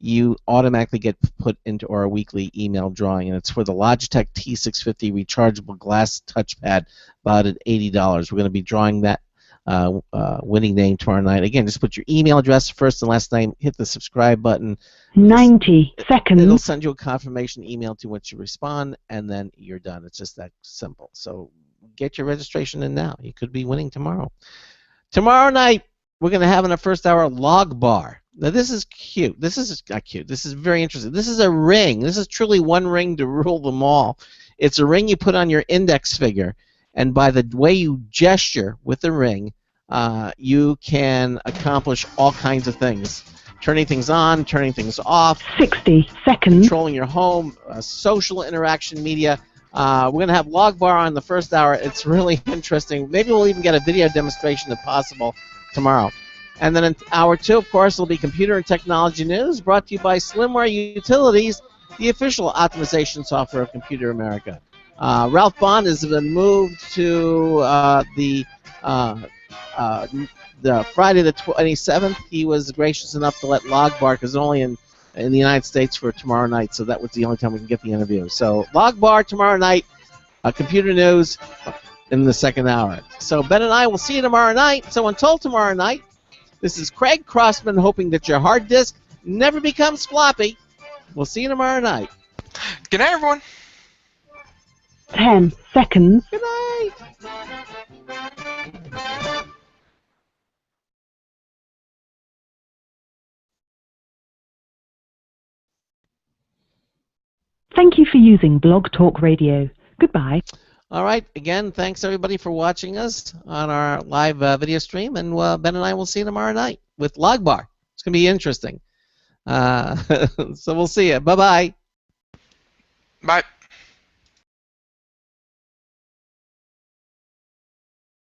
you automatically get put into our weekly email drawing, and it's for the Logitech T650 rechargeable glass touchpad, about at $80. We're going to be drawing that winning name tomorrow night. Again, just put your email address, first and last name, hit the subscribe button.
90 seconds.
It'll send you a confirmation email to once you respond, and then you're done. It's just that simple. So get your registration in now. You could be winning tomorrow. Tomorrow night, we're going to have in the first hour log bar. Now, this is cute. This is not cute. This is very interesting. This is a ring. This is truly one ring to rule them all. It's a ring you put on your index finger, and by the way you gesture with the ring, you can accomplish all kinds of things. Turning things on, turning things off.
60 seconds.
Controlling your home, social interaction media. We're going to have log bar on the first hour. It's really interesting. Maybe we'll even get a video demonstration if possible tomorrow. And then in hour 2, of course, will be computer and technology news, brought to you by Slimware Utilities, the official optimization software of Computer America. Ralph Bond has been moved to the Friday the 27th. He was gracious enough to let Logbar, because it's only in the United States for tomorrow night, so that was the only time we can get the interview. So Logbar tomorrow night, computer news in the second hour. So Ben and I will see you tomorrow night. So until tomorrow night, this is Craig Crossman hoping that your hard disk never becomes floppy. We'll see you tomorrow night.
Good night, everyone.
10 seconds.
Good night.
Thank you for using Blog Talk Radio. Goodbye.
All right. Again, thanks everybody for watching us on our live video stream, and Ben and I will see you tomorrow night with Logbar. It's going to be interesting. So we'll see you. Bye-bye.
Bye.